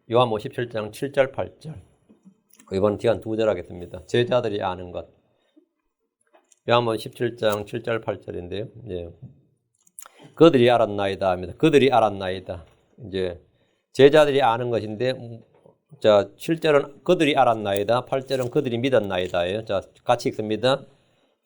요한복음 17장 7절 8절. 이번 기간 2절 하겠습니다. 제자들이 아는 것. 요한복음 17장 7절 8절인데요. 예. 그들이 알았나이다 합니다. 그들이 알았나이다. 이제 제자들이 아는 것인데, 자 7절은 그들이 알았나이다. 8절은 그들이 믿었나이다예요. 자 같이 읽습니다.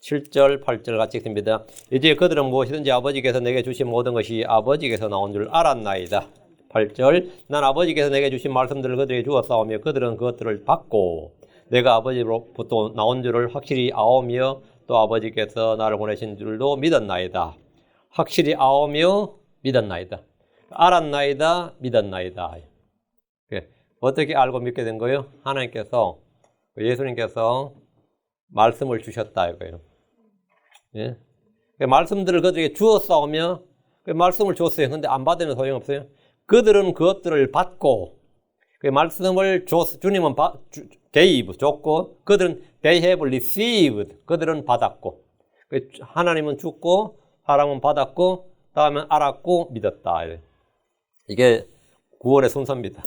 7절 8절 같이 읽습니다. 이제 그들은 무엇이든지 아버지께서 내게 주신 모든 것이 아버지께서 나온 줄 알았나이다. 8절 난 아버지께서 내게 주신 말씀들을 그들에게 주었사오며 그들은 그것들을 받고 내가 아버지로부터 나온 줄을 확실히 아오며 또 아버지께서 나를 보내신 줄도 믿었나이다. 확실히 아오며 믿었나이다. 알았나이다. 믿었나이다. 어떻게 알고 믿게 된 거예요? 하나님께서, 예수님께서 말씀을 주셨다 이거예요. 예? 말씀들을 그들에게 주었사오며 말씀을 줬어요. 근데 안 받으면 소용없어요. 그들은 그것들을 받고 말씀을 주님은 gave 줬고 그들은 they have received 그들은 받았고 하나님은 주고 사람은 받았고 다음은 알았고 믿었다. 이게 구원의 순서입니다.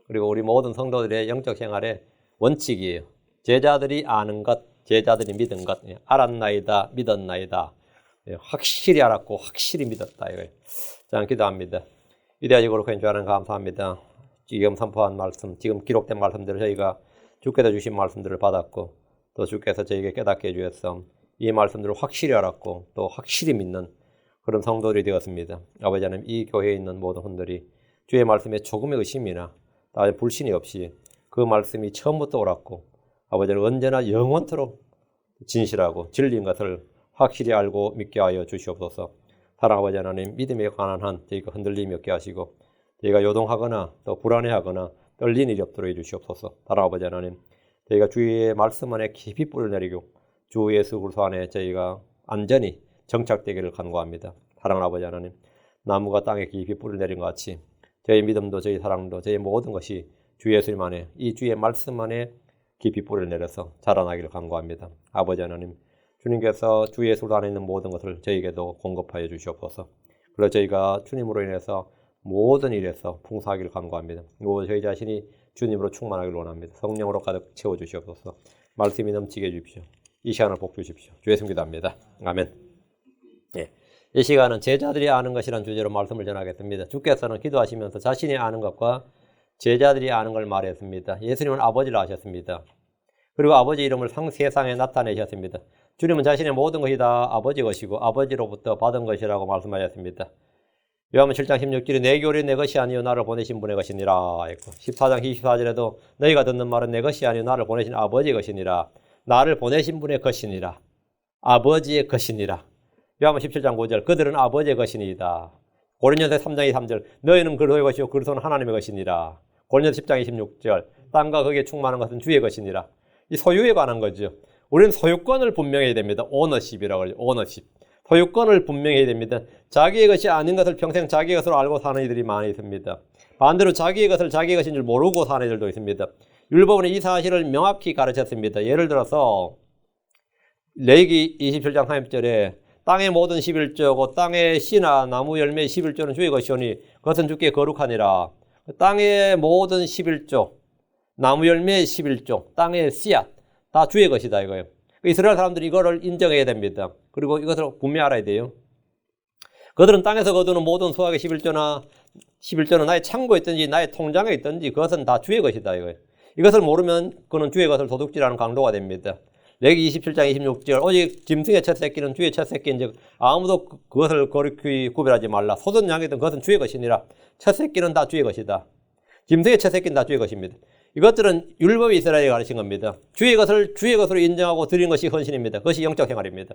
그리고 우리 모든 성도들의 영적 생활의 원칙이에요. 제자들이 아는 것, 제자들이 믿은 것, 알았나이다, 믿었나이다. 확실히 알았고 확실히 믿었다. 이거예요. 자, 기도합니다. 이래가지고 그렇게 줄 하나님 감사합니다. 지금 선포한 말씀, 지금 기록된 말씀들을 저희가 주께서 주신 말씀들을 받았고 또 주께서 저희에게 깨닫게 해주셔서 이 말씀들을 확실히 알았고 또 확실히 믿는 그런 성도들이 되었습니다. 아버지 하나님, 이 교회에 있는 모든 분들이 주의 말씀에 조금의 의심이나 불신이 없이 그 말씀이 처음부터 옳았고 아버지는 언제나 영원토록 진실하고 진리인 것을 확실히 알고 믿게 하여 주시옵소서. 사랑 아버지 하나님, 믿음에 관한 한 저희가 흔들림이 없게 하시고 저희가 요동하거나 또 불안해하거나 떨리는 일이 없도록 해주시옵소서. 사랑 아버지 하나님, 저희가 주의 말씀 안에 깊이 뿌리를 내리고 주 예수 그리스도 안에 저희가 안전히 정착되기를 간구합니다. 사랑 아버지 하나님, 나무가 땅에 깊이 뿌리를 내린 것 같이 저희 믿음도 저희 사랑도 저희 모든 것이 주 예수님 안에 이 주의 말씀 안에 깊이 뿌리를 내려서 자라나기를 간구합니다. 아버지 하나님, 주님께서 주 예수 안에 있는 모든 것을 저희에게도 공급하여 주시옵소서. 그래서 저희가 주님으로 인해서 모든 일에서 풍성하기를 간구합니다. 그리고 저희 자신이 주님으로 충만하기를 원합니다. 성령으로 가득 채워주시옵소서. 말씀이 넘치게 해주십시오. 이 시간을 복 주십시오. 주 예수 기도합니다. 아멘. 예. 이 시간은 제자들이 아는 것이라는 주제로 말씀을 전하겠습니다. 주께서는 기도하시면서 자신이 아는 것과 제자들이 아는 걸 말했습니다. 예수님은 아버지를 아셨습니다. 그리고 아버지 이름을 세상에 나타내셨습니다. 주님은 자신의 모든 것이 다 아버지 것이고 아버지로부터 받은 것이라고 말씀하셨습니다. 요한복음 7장 16절에 내 교리 내 것이 아니요 나를 보내신 분의 것이니라. 14장 24절에도 너희가 듣는 말은 내 것이 아니요 나를 보내신 아버지의 것이니라. 나를 보내신 분의 것이니라. 아버지의 것이니라. 요한복음 17장 9절 그들은 아버지의 것이니이다. 고린도전서 3장 23절 너희는 그리스도의 것이요 그리스도는 하나님의 것이니라. 고린도전서 10장 26절 땅과 거기에 충만한 것은 주의 것이니라. 이 소유에 관한 거죠. 우리는 소유권을 분명히 해야 됩니다. 오너십이라고 하죠. 오너십. 소유권을 분명히 해야 됩니다. 자기의 것이 아닌 것을 평생 자기의 것으로 알고 사는 이들이 많이 있습니다. 반대로 자기의 것을 자기의 것인 줄 모르고 사는 이들도 있습니다. 율법은 이 사실을 명확히 가르쳤습니다. 예를 들어서 레위기 27장 30절에 땅의 모든 11조고 땅의 씨나 나무 열매의 11조는 주의 것이오니 그것은 주께 거룩하니라. 땅의 모든 11조, 나무 열매의 11조, 땅의 씨앗 다 주의 것이다 이거예요. 이스라엘 사람들이 이거를 인정해야 됩니다. 그리고 이것을 분명히 알아야 돼요. 그들은 땅에서 거두는 모든 수확의 11조는 나의 창고에 있든지 나의 통장에 있든지 그것은 다 주의 것이다 이거예요. 이것을 모르면 그는 주의 것을 도둑질하는 강도가 됩니다. 레위기 27장 26절 오직 짐승의 첫 새끼는 주의 첫 새끼인즉 아무도 그것을 거룩히 구별하지 말라. 소든 양이든 그것은 주의 것이니라. 첫 새끼는 다 주의 것이다. 짐승의 첫 새끼는 다 주의 것입니다. 이것들은 율법이 이스라엘에 가르친 겁니다. 주의 것을 주의 것으로 인정하고 드리는 것이 헌신입니다. 그것이 영적 생활입니다.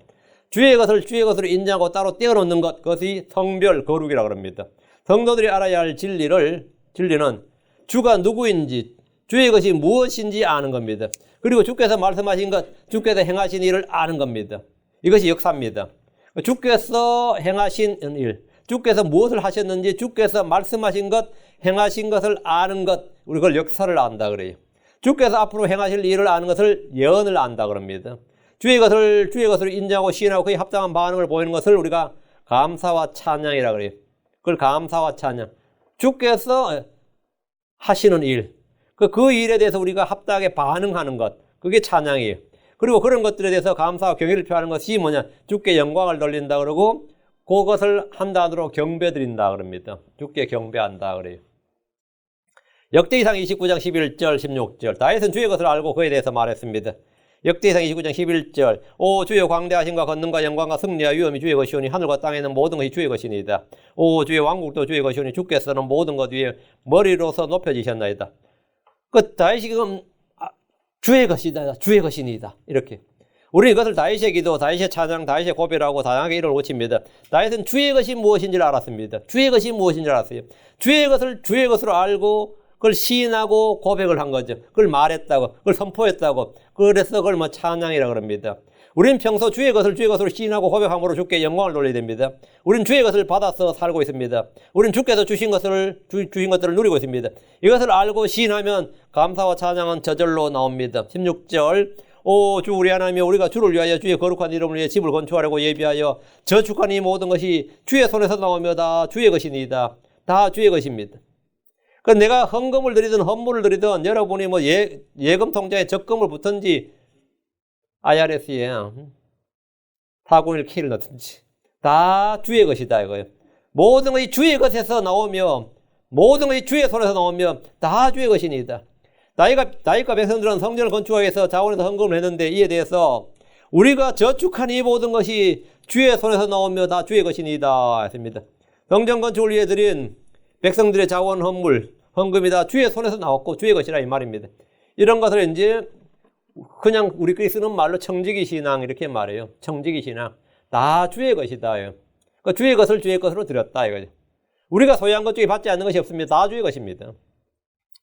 주의 것을 주의 것으로 인정하고 따로 떼어놓는 것, 그것이 성별 거룩이라고 합니다. 성도들이 알아야 할 진리는 주가 누구인지 주의 것이 무엇인지 아는 겁니다. 그리고 주께서 말씀하신 것, 주께서 행하신 일을 아는 겁니다. 이것이 역사입니다. 주께서 행하신 일, 주께서 무엇을 하셨는지 주께서 말씀하신 것, 행하신 것을 아는 것, 우리 그걸 역사를 안다 그래요. 주께서 앞으로 행하실 일을 아는 것을 예언을 안다 그럽니다. 주의 것을 인정하고 시인하고 그에 합당한 반응을 보이는 것을 우리가 감사와 찬양이라 그래요. 그걸 감사와 찬양. 주께서 하시는 일, 그 일에 대해서 우리가 합당하게 반응하는 것, 그게 찬양이에요. 그리고 그런 것들에 대해서 감사와 경의를 표하는 것이 뭐냐? 주께 영광을 돌린다 그러고 그것을 한 단어로 경배드린다 그럽니다. 주께 경배한다 그래요. 역대기상 29장 11절 16절 다윗은 주의 것을 알고 그에 대해서 말했습니다. 역대기상 29장 11절 오 주의 광대하심과 권능과 영광과 승리와 위엄이 주의 것이오니 하늘과 땅에 있는 모든 것이 주의 것이니이다. 오 주의 왕국도 주의 것이오니 주께서는 모든 것 위에 머리로서 높여지셨나이다. 그 다윗이 지금 주의 것이다, 주의 것이니이다 이렇게. 우리는 이것을 다윗의 기도, 다윗의 찬양, 다윗의 고백이라고 다양하게 이름을 고칩니다. 다윗은 주의 것이 무엇인지를 알았습니다. 주의 것이 무엇인지를 알았어요. 주의 것을 주의 것으로 알고 그걸 시인하고 고백을 한 거죠. 그걸 말했다고, 그걸 선포했다고. 그래서 그걸 뭐 찬양이라고 합니다. 우리는 평소 주의 것을 주의 것으로 시인하고 고백함으로 주께 영광을 돌려야 됩니다. 우리는 주의 것을 받아서 살고 있습니다. 우리는 주께서 주신 것들을 누리고 있습니다. 이것을 알고 시인하면 감사와 찬양은 저절로 나옵니다. 16절 오 주 우리 하나님이여 우리가 주를 위하여 주의 거룩한 이름을 위해 집을 건축하려고 예비하여 저축한 이 모든 것이 주의 손에서 나오며 다 주의 것이니이다. 다 주의 것입니다. 그 내가 헌금을 드리든 헌물을 드리든 여러분이 뭐 예금 통장에 적금을 붙든지 IRS에 401K를 넣든지 다 주의 것이다 이거예요. 모든 것이 주의 것에서 나오며 모든 것이 주의 손에서 나오며 다 주의 것이니이다. 다윗과 백성들은 성전을 건축하기 위해서 자원에서 헌금을 했는데 이에 대해서 우리가 저축한 이 모든 것이 주의 손에서 나오며 다 주의 것이니이다 했습니다. 성전 건축을 위해 드린 백성들의 자원 헌물 헌금이 다 주의 손에서 나왔고 주의 것이라 이 말입니다. 이런 것을 이제 그냥 우리끼리 쓰는 말로 청지기 신앙 이렇게 말해요. 청지기 신앙 다 주의 것이다. 그러니까 주의 것을 주의 것으로 드렸다 이거죠. 우리가 소유한 것 중에 받지 않는 것이 없습니다. 다 주의 것입니다.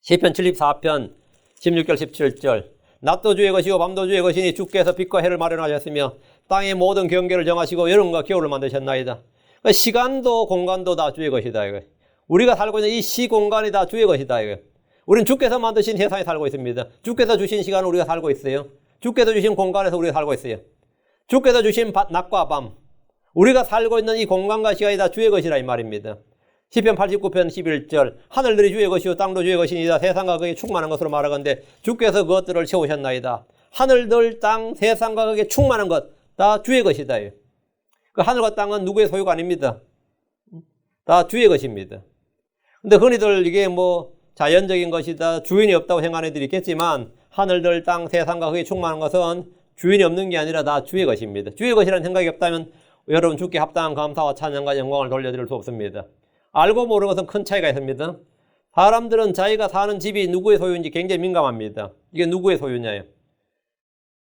시편 74편 16절 17절 낮도 주의 것이고 밤도 주의 것이니 주께서 빛과 해를 마련하셨으며 땅의 모든 경계를 정하시고 여름과 겨울을 만드셨나이다. 그러니까 시간도 공간도 다 주의 것이다 이거. 우리가 살고 있는 이 시공간이 다 주의 것이다 이거. 우리는 주께서 만드신 세상에 살고 있습니다. 주께서 주신 시간을 우리가 살고 있어요. 주께서 주신 공간에서 우리가 살고 있어요. 주께서 주신 낮과 밤 우리가 살고 있는 이 공간과 시간이 다 주의 것이라 이 말입니다. 시편 89편 11절 하늘들이 주의 것이요 땅도 주의 것이니이다. 세상과 그에 충만한 것으로 말하건대 주께서 그것들을 채우셨나이다. 하늘들 땅 세상과 그에 충만한 것 다 주의 것이다. 그 하늘과 땅은 누구의 소유가 아닙니다. 다 주의 것입니다. 근데 흔히들 이게 뭐 자연적인 것이다 주인이 없다고 생각하는 애들이 있겠지만 하늘들 땅 세상과 그에 충만한 것은 주인이 없는 게 아니라 다 주의 것입니다. 주의 것이라는 생각이 없다면 여러분 주께 합당한 감사와 찬양과 영광을 돌려드릴 수 없습니다. 알고 모르는 것은 큰 차이가 있습니다. 사람들은 자기가 사는 집이 누구의 소유인지 굉장히 민감합니다. 이게 누구의 소유냐요?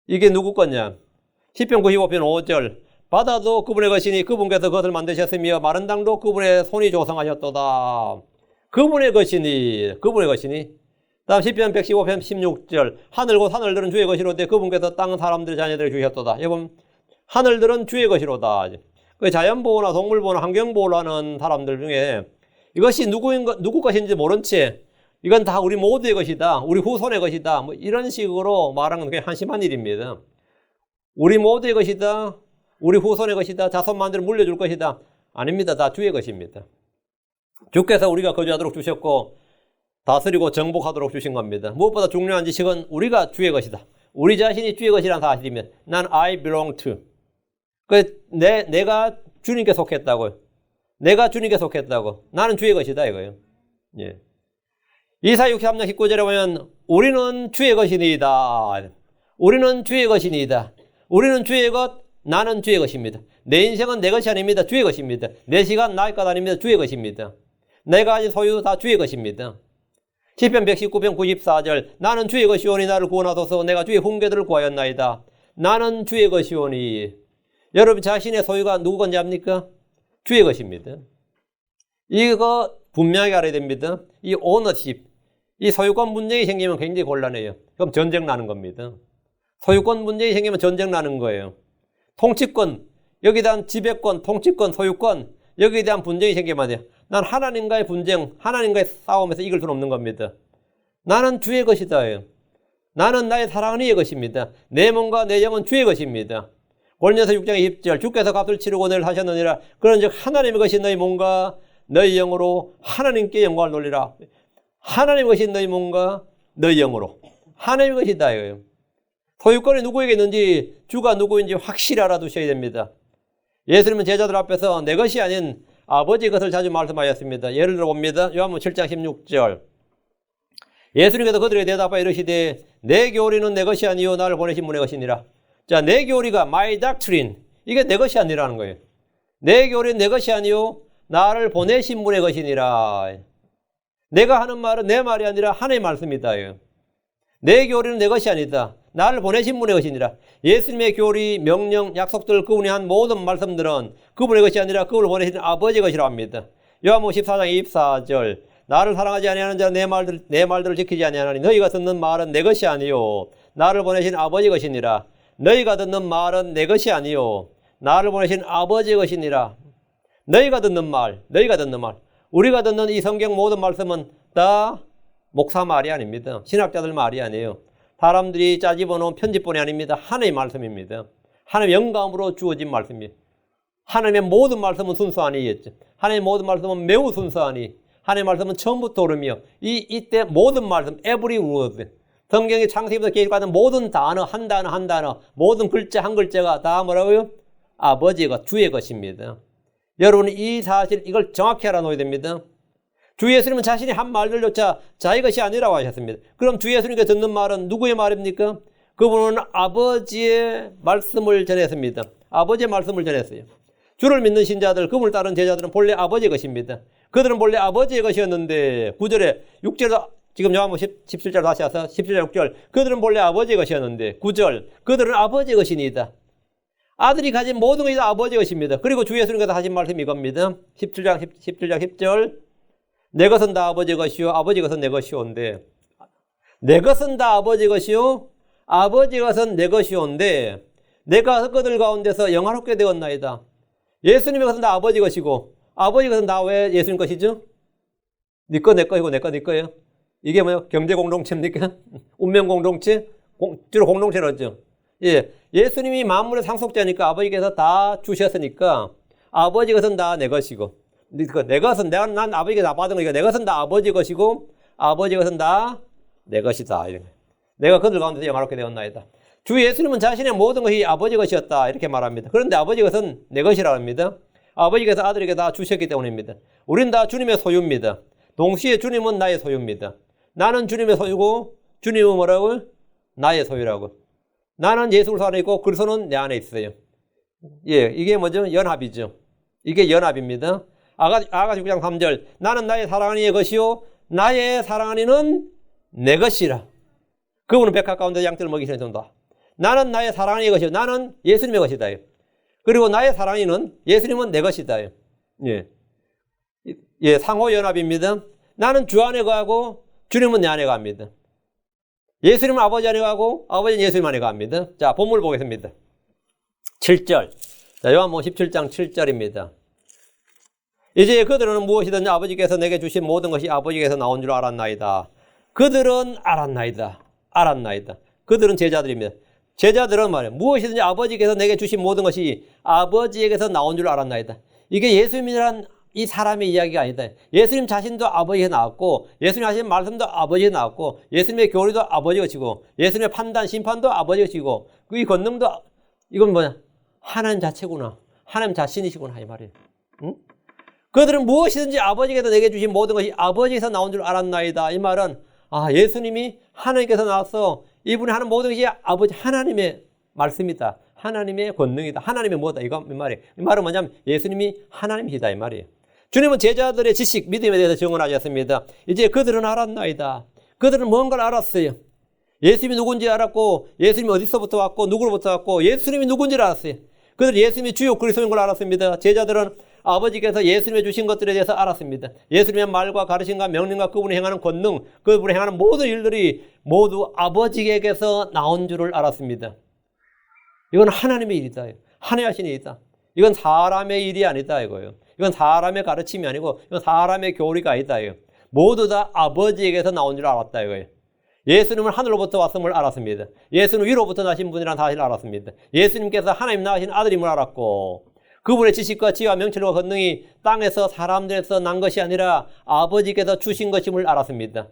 이게 누구 거냐? 시편 95편 5절 바다도 그분의 것이니 그분께서 그것을 만드셨으며 마른 땅도 그분의 손이 조성하셨도다. 그분의 것이니 다음 시편 115편 16절 하늘 곧 하늘들은 주의 것이로되 그분께서 땅 사람들의 자녀들을 주셨도다. 여러분 하늘들은 주의 것이로다. 그 자연보호나 동물보호나 환경보호를 하는 사람들 중에 이것이 누구 것인지 모른 채 이건 다 우리 모두의 것이다. 우리 후손의 것이다. 뭐 이런 식으로 말하는 건 그냥 한심한 일입니다. 우리 모두의 것이다. 우리 후손의 것이다. 자손만들을 물려줄 것이다. 아닙니다. 다 주의 것입니다. 주께서 우리가 거주하도록 주셨고 다스리고 정복하도록 주신 겁니다. 무엇보다 중요한 지식은 우리가 주의 것이다. 우리 자신이 주의 것이라는 사실이면 난 I belong to. 내가 주님께 속했다고요. 내가 주님께 속했다고. 나는 주의 것이다 이거예요. 예. 이사 63장 19절에 보면 우리는 주의 것이니이다. 우리는 주의 것이니이다. 우리는 주의 것, 나는 주의 것입니다. 내 인생은 내 것이 아닙니다. 주의 것입니다. 내 시간 나의 것 아닙니다. 주의 것입니다. 내가 가진 소유 다 주의 것입니다. 시편 119편 94절 나는 주의 것이오니 나를 구원하소서. 내가 주의 훈계들을 구하였나이다. 나는 주의 것이오니. 여러분 자신의 소유가 누구 건지 압니까? 주의 것입니다. 이거 분명하게 알아야 됩니다. 이 오너십, 이 소유권 문제가 생기면 굉장히 곤란해요. 그럼 전쟁 나는 겁니다. 소유권 문제가 생기면 전쟁 나는 거예요. 통치권, 여기에 대한 지배권, 통치권, 소유권, 여기에 대한 분쟁이 생기면 돼요. 난 하나님과의 분쟁, 하나님과의 싸움에서 이길 수는 없는 겁니다. 나는 주의 것이다. 나는 나의 사랑은 이의 것입니다. 내 몸과 내 영은 주의 것입니다. 고린도서 6장 20절 주께서 값을 치르고 너를 하셨느니라. 그런즉 하나님의 것이 너희 몸과 너희 영으로 하나님께 영광을 돌리라. 하나님의 것이 너희 몸과 너희 영으로. 하나님의 것이다 이거예요. 소유권이 누구에게 있는지 주가 누구인지 확실히 알아두셔야 됩니다. 예수님은 제자들 앞에서 내 것이 아닌 아버지의 것을 자주 말씀하셨습니다. 예를 들어 봅니다. 요한복음 7장 16절. 예수님께서 그들에게 대답하여 이르시되 내 교리는 내 것이 아니요 나를 보내신 분의 것이니라. 자, 내 교리가 my doctrine. 이게 내 것이 아니라는 거예요. 내 교리는 내 것이 아니요 나를 보내신 분의 것이니라. 내가 하는 말은 내 말이 아니라 하나님의 말씀이다. 내 교리는 내 것이 아니다. 나를 보내신 분의 것이니라. 예수님의 교리, 명령, 약속들, 그분이 한 모든 말씀들은 그분의 것이 아니라 그분을 보내신 아버지의 것이라고 합니다. 요한복음 14장 24절. 나를 사랑하지 아니하는 자는 내 말들을 지키지 아니하나니 너희가 듣는 말은 내 것이 아니요 나를 보내신 아버지의 것이니라. 너희가 듣는 말은 내 것이 아니요 나를 보내신 아버지의 것이니라. 너희가 듣는 말. 우리가 듣는 이 성경 모든 말씀은 다 목사 말이 아닙니다. 신학자들 말이 아니에요. 사람들이 짜집어놓은 편집본이 아닙니다. 하나님의 말씀입니다. 하나님의 영감으로 주어진 말씀입니다. 하나님의 모든 말씀은 순수하니였죠. 하나님의 모든 말씀은 매우 순수하니. 하나님의 말씀은 처음부터 오름이요. 이때 모든 말씀, every word. 성경의 창세기부터 계획받은 모든 단어, 한 단어, 모든 글자, 한 글자가 다 뭐라고요? 아버지가 주의 것입니다. 여러분, 이 사실, 이걸 정확히 알아놓아야 됩니다. 주 예수님은 자신이 한 말들조차 자기 것이 아니라고 하셨습니다. 그럼 주 예수님께 듣는 말은 누구의 말입니까? 그분은 아버지의 말씀을 전했습니다. 아버지의 말씀을 전했어요. 주를 믿는 신자들, 그분을 따르는 제자들은 본래 아버지의 것입니다. 그들은 본래 아버지의 것이었는데 9절에 6절에 지금 요한복음 17절 다시 와서 17절 6절 그들은 본래 아버지의 것이었는데 9절 그들은 아버지의 것이니이다. 아들이 가진 모든 것이 다 아버지의 것입니다. 그리고 주 예수님께서 하신 말씀이 이겁니다. 17장 10절 내 것은 다 아버지의 것이요 아버지의 것은 내 것이오인데 내 것은 다 아버지의 것이요 아버지의 것은 내 것이오인데 내가 그들 가운데서 영화롭게 되었나이다. 예수님의 것은 다 아버지 것이고 아버지 것은 다 왜 예수님 것이죠? 네 거 내 거이고 내 거 네 거예요. 이게 뭐예요? 경제 공동체입니까? 운명 공동체? 주로 공동체로 하죠. 예, 예수님이 만물의 상속자니까 아버지께서 다 주셨으니까 아버지 것은 다 내 것이고 내 것은 난 아버지가 다 받은 거니까 내 것은 다 아버지 것이고 아버지 것은 다 내 것이다. 내가 그들 가운데서 영화롭게 되었나이다. 주 예수님은 자신의 모든 것이 아버지 것이었다 이렇게 말합니다. 그런데 아버지 것은 내 것이라고 합니다. 아버지께서 아들에게 다 주셨기 때문입니다. 우린 다 주님의 소유입니다. 동시에 주님은 나의 소유입니다. 나는 주님의 소유고 주님은 뭐라고? 나의 소유라고. 나는 예수 그리스도 안에 있고 그리스도는 내 안에 있어요. 예, 이게 뭐죠? 연합이죠. 이게 연합입니다. 아가서 6장 3절 나는 나의 사랑하는 이의 것이요 나의 사랑하는 이는 내 것이라. 그분은 백합 가운데 양떼를 먹이시는 존다. 나는 나의 사랑하는 이의 것이요 나는 예수님의 것이다. 그리고 나의 사랑하는 이는 예수님은 내 것이다. 예, 예, 상호 연합입니다. 나는 주 안에 거하고 주님은 내 안에 거합니다. 예수님은 아버지 안에 거하고 아버지는 예수님 안에 거합니다. 자, 본문을 보겠습니다. 7절. 자, 요한복음 17장 7절입니다. 이제 그들은 무엇이든지 아버지께서 내게 주신 모든 것이 아버지께서 나온 줄 알았나이다. 그들은 알았나이다. 그들은 제자들입니다. 제자들은 말이에요. 무엇이든지 아버지께서 내게 주신 모든 것이 아버지에게서 나온 줄 알았나이다. 이게 예수님이란 이 사람의 이야기가 아니다. 예수님 자신도 아버지에서 나왔고 예수님 하신 말씀도 아버지에서 나왔고 예수님의 교리도 아버지 것이고 예수님의 판단, 심판도 아버지 것이고 이 권능도 이건 뭐냐? 하나님 자체구나. 하나님 자신이시구나 이 말이에요. 응? 그들은 무엇이든지 아버지께서 내게 주신 모든 것이 아버지에서 나온 줄 알았나이다. 이 말은 예수님이 하나님께서 나와서 이분이 하는 모든 것이 아버지 하나님의 말씀이다. 하나님의 권능이다. 하나님의 뭐다. 이 말이에요. 이 말은 뭐냐면 예수님이 하나님이시다. 이 말이에요. 주님은 제자들의 지식, 믿음에 대해서 증언하셨습니다. 이제 그들은 알았나이다. 그들은 뭔가를 알았어요. 예수님이 누군지 알았고 예수님이 어디서부터 왔고 누구로부터 왔고 예수님이 누군지를 알았어요. 그들은 예수님이 주요 그리스도인 걸 알았습니다. 제자들은 아버지께서 예수님이 주신 것들에 대해서 알았습니다. 예수님의 말과 가르침과 명령과 그분이 행하는 권능, 그분이 행하는 모든 일들이 모두 아버지에게서 나온 줄을 알았습니다. 이건 하나님의 일이다. 하나님 하신 일이다. 이건 사람의 일이 아니다 이거예요. 이건 사람의 가르침이 아니고 이건 사람의 교리가 아니다 이거예요. 모두 다 아버지에게서 나온 줄 알았다 이거예요. 예수님은 하늘로부터 왔음을 알았습니다. 예수는 위로부터 나신 분이라는 사실을 알았습니다. 예수님께서 하나님 낳으신 아들임을 알았고 그분의 지식과 지혜와 명철과 권능이 땅에서 사람들에서 난 것이 아니라 아버지께서 주신 것임을 알았습니다.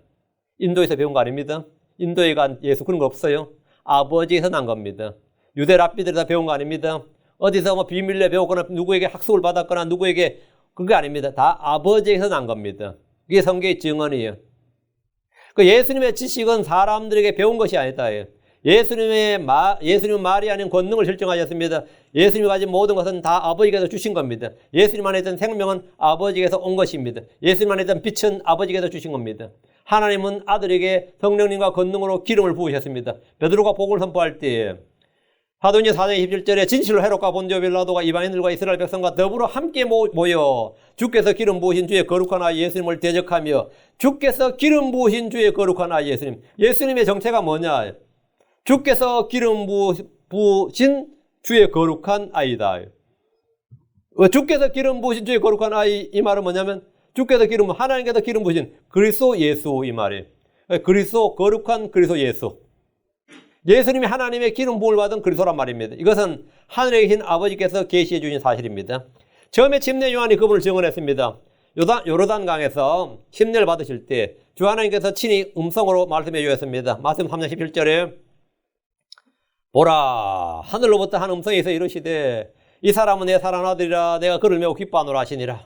인도에서 배운 거 아닙니다. 인도에 간 예수 그런 거 없어요. 아버지에서 난 겁니다. 유대 랍비들에서 배운 거 아닙니다. 어디서 뭐 비밀리에 배웠거나 누구에게 학습을 받았거나 누구에게 그게 아닙니다. 다 아버지에서 난 겁니다. 그게 성경의 증언이에요. 그 예수님의 지식은 사람들에게 배운 것이 아니다. 예수님은 말이 아닌 권능을 실증하셨습니다. 예수님이 가진 모든 것은 다 아버지께서 주신 겁니다. 예수님 안에 있던 생명은 아버지께서 온 것입니다. 예수님 안에 있던 빛은 아버지께서 주신 겁니다. 하나님은 아들에게 성령님과 권능으로 기름을 부으셨습니다. 베드로가 복음을 선포할 때 사도행전 4장 27절에 진실로 헤롯과 본디오 빌라도가 이방인들과 이스라엘 백성과 더불어 함께 모여 주께서 기름 부으신 주의 거룩한 아이 예수님을 대적하며 주께서 기름 부으신 주의 거룩한 아이 예수님. 예수님의 정체가 뭐냐? 주께서 기름 부으신 주의 거룩한 아이다. 주께서 기름 부으신 주의 거룩한 아이, 이 말은 뭐냐면 주께서 하나님께서 기름 부으신 그리스도 예수 이 말이에요. 그리스도, 거룩한 그리스도 예수. 예수님이 하나님의 기름 부음을 받은 그리스도란 말입니다. 이것은 하늘에 계신 아버지께서 계시해 주신 사실입니다. 처음에 침례 요한이 그분을 증언했습니다. 요르단강에서 침례를 받으실 때 주 하나님께서 친히 음성으로 말씀해 주셨습니다. 마태복음 3장 17절에 보라 하늘로부터 한 음성에서 이르시되 이 사람은 내 사랑하는 아들이라 내가 그를 매우 기뻐하노라 하시니라.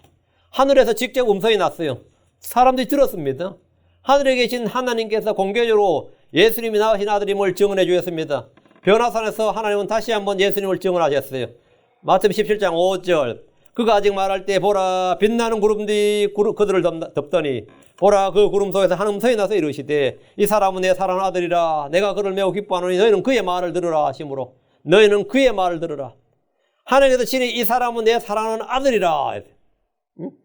하늘에서 직접 음성이 났어요. 사람들이 들었습니다. 하늘에 계신 하나님께서 공개적으로 예수님이 낳으신 아들임을 증언해 주셨습니다. 변화산에서 하나님은 다시 한번 예수님을 증언하셨어요. 마태복음 17장 5절 그가 아직 말할 때 보라 빛나는 구름들이 그들을 덮더니 보라 그 구름 속에서 한 음성이 나서 이르시되 이 사람은 내 사랑하는 아들이라 내가 그를 매우 기뻐하노니 너희는 그의 말을 들으라 하시므로 너희는 그의 말을 들으라. 하나님께서 친히 이 사람은 내 사랑하는 아들이라.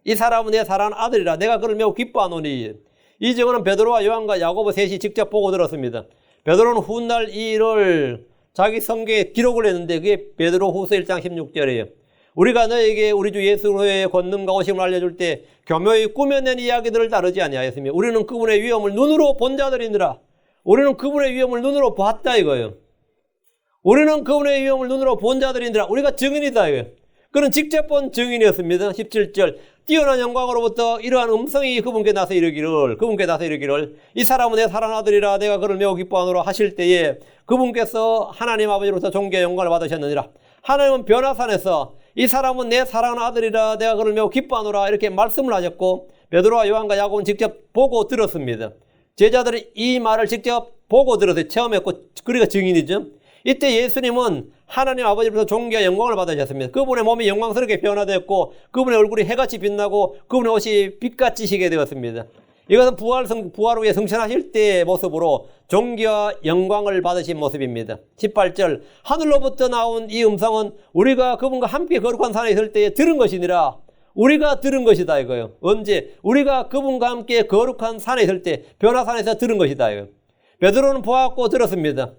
이 사람은 내 사랑하는 아들이라 내가 그를 매우 기뻐하노니. 이 증언은 베드로와 요한과 야고보 셋이 직접 보고 들었습니다. 베드로는 훗날 이 일을 자기 성경에 기록을 했는데 그게 베드로 후서 1장 16절이에요. 우리가 너에게 우리 주 예수의 권능과 오심을 알려줄 때 교묘히 꾸며낸 이야기들을 따르지 아니하였으며 우리는 그분의 위엄을 눈으로 본 자들이니라. 우리는 그분의 위엄을 눈으로 봤다 이거예요. 우리는 그분의 위엄을 눈으로 본 자들이니라. 우리가 증인이다 이거예요. 그는 직접 본 증인이었습니다. 17절 뛰어난 영광으로부터 이러한 음성이 그분께 나서 이르기를 이 사람은 내 사랑하는 아들이라 내가 그를 매우 기뻐하노라 하실 때에 그분께서 하나님 아버지로부터 존귀와 영광을 받으셨느니라. 하나님은 변화산에서 이 사람은 내 사랑하는 아들이라 내가 그를 매우 기뻐하노라 이렇게 말씀을 하셨고 베드로와 요한과 야고보는 직접 보고 들었습니다. 제자들이 이 말을 직접 보고 들었어요. 체험했고 그러니까 증인이죠. 이때 예수님은 하나님 아버지로부터 존귀와 영광을 받으셨습니다. 그분의 몸이 영광스럽게 변화되었고 그분의 얼굴이 해같이 빛나고 그분의 옷이 빛같이 시게 되었습니다. 이것은 부활 후에 승천하실 때의 모습으로 존귀와 영광을 받으신 모습입니다. 18절 하늘로부터 나온 이 음성은 우리가 그분과 함께 거룩한 산에 있을 때에 들은 것이니라. 우리가 들은 것이다 이거예요. 언제? 우리가 그분과 함께 거룩한 산에 있을 때 변화산에서 들은 것이다 이거예요. 베드로는 보았고 들었습니다.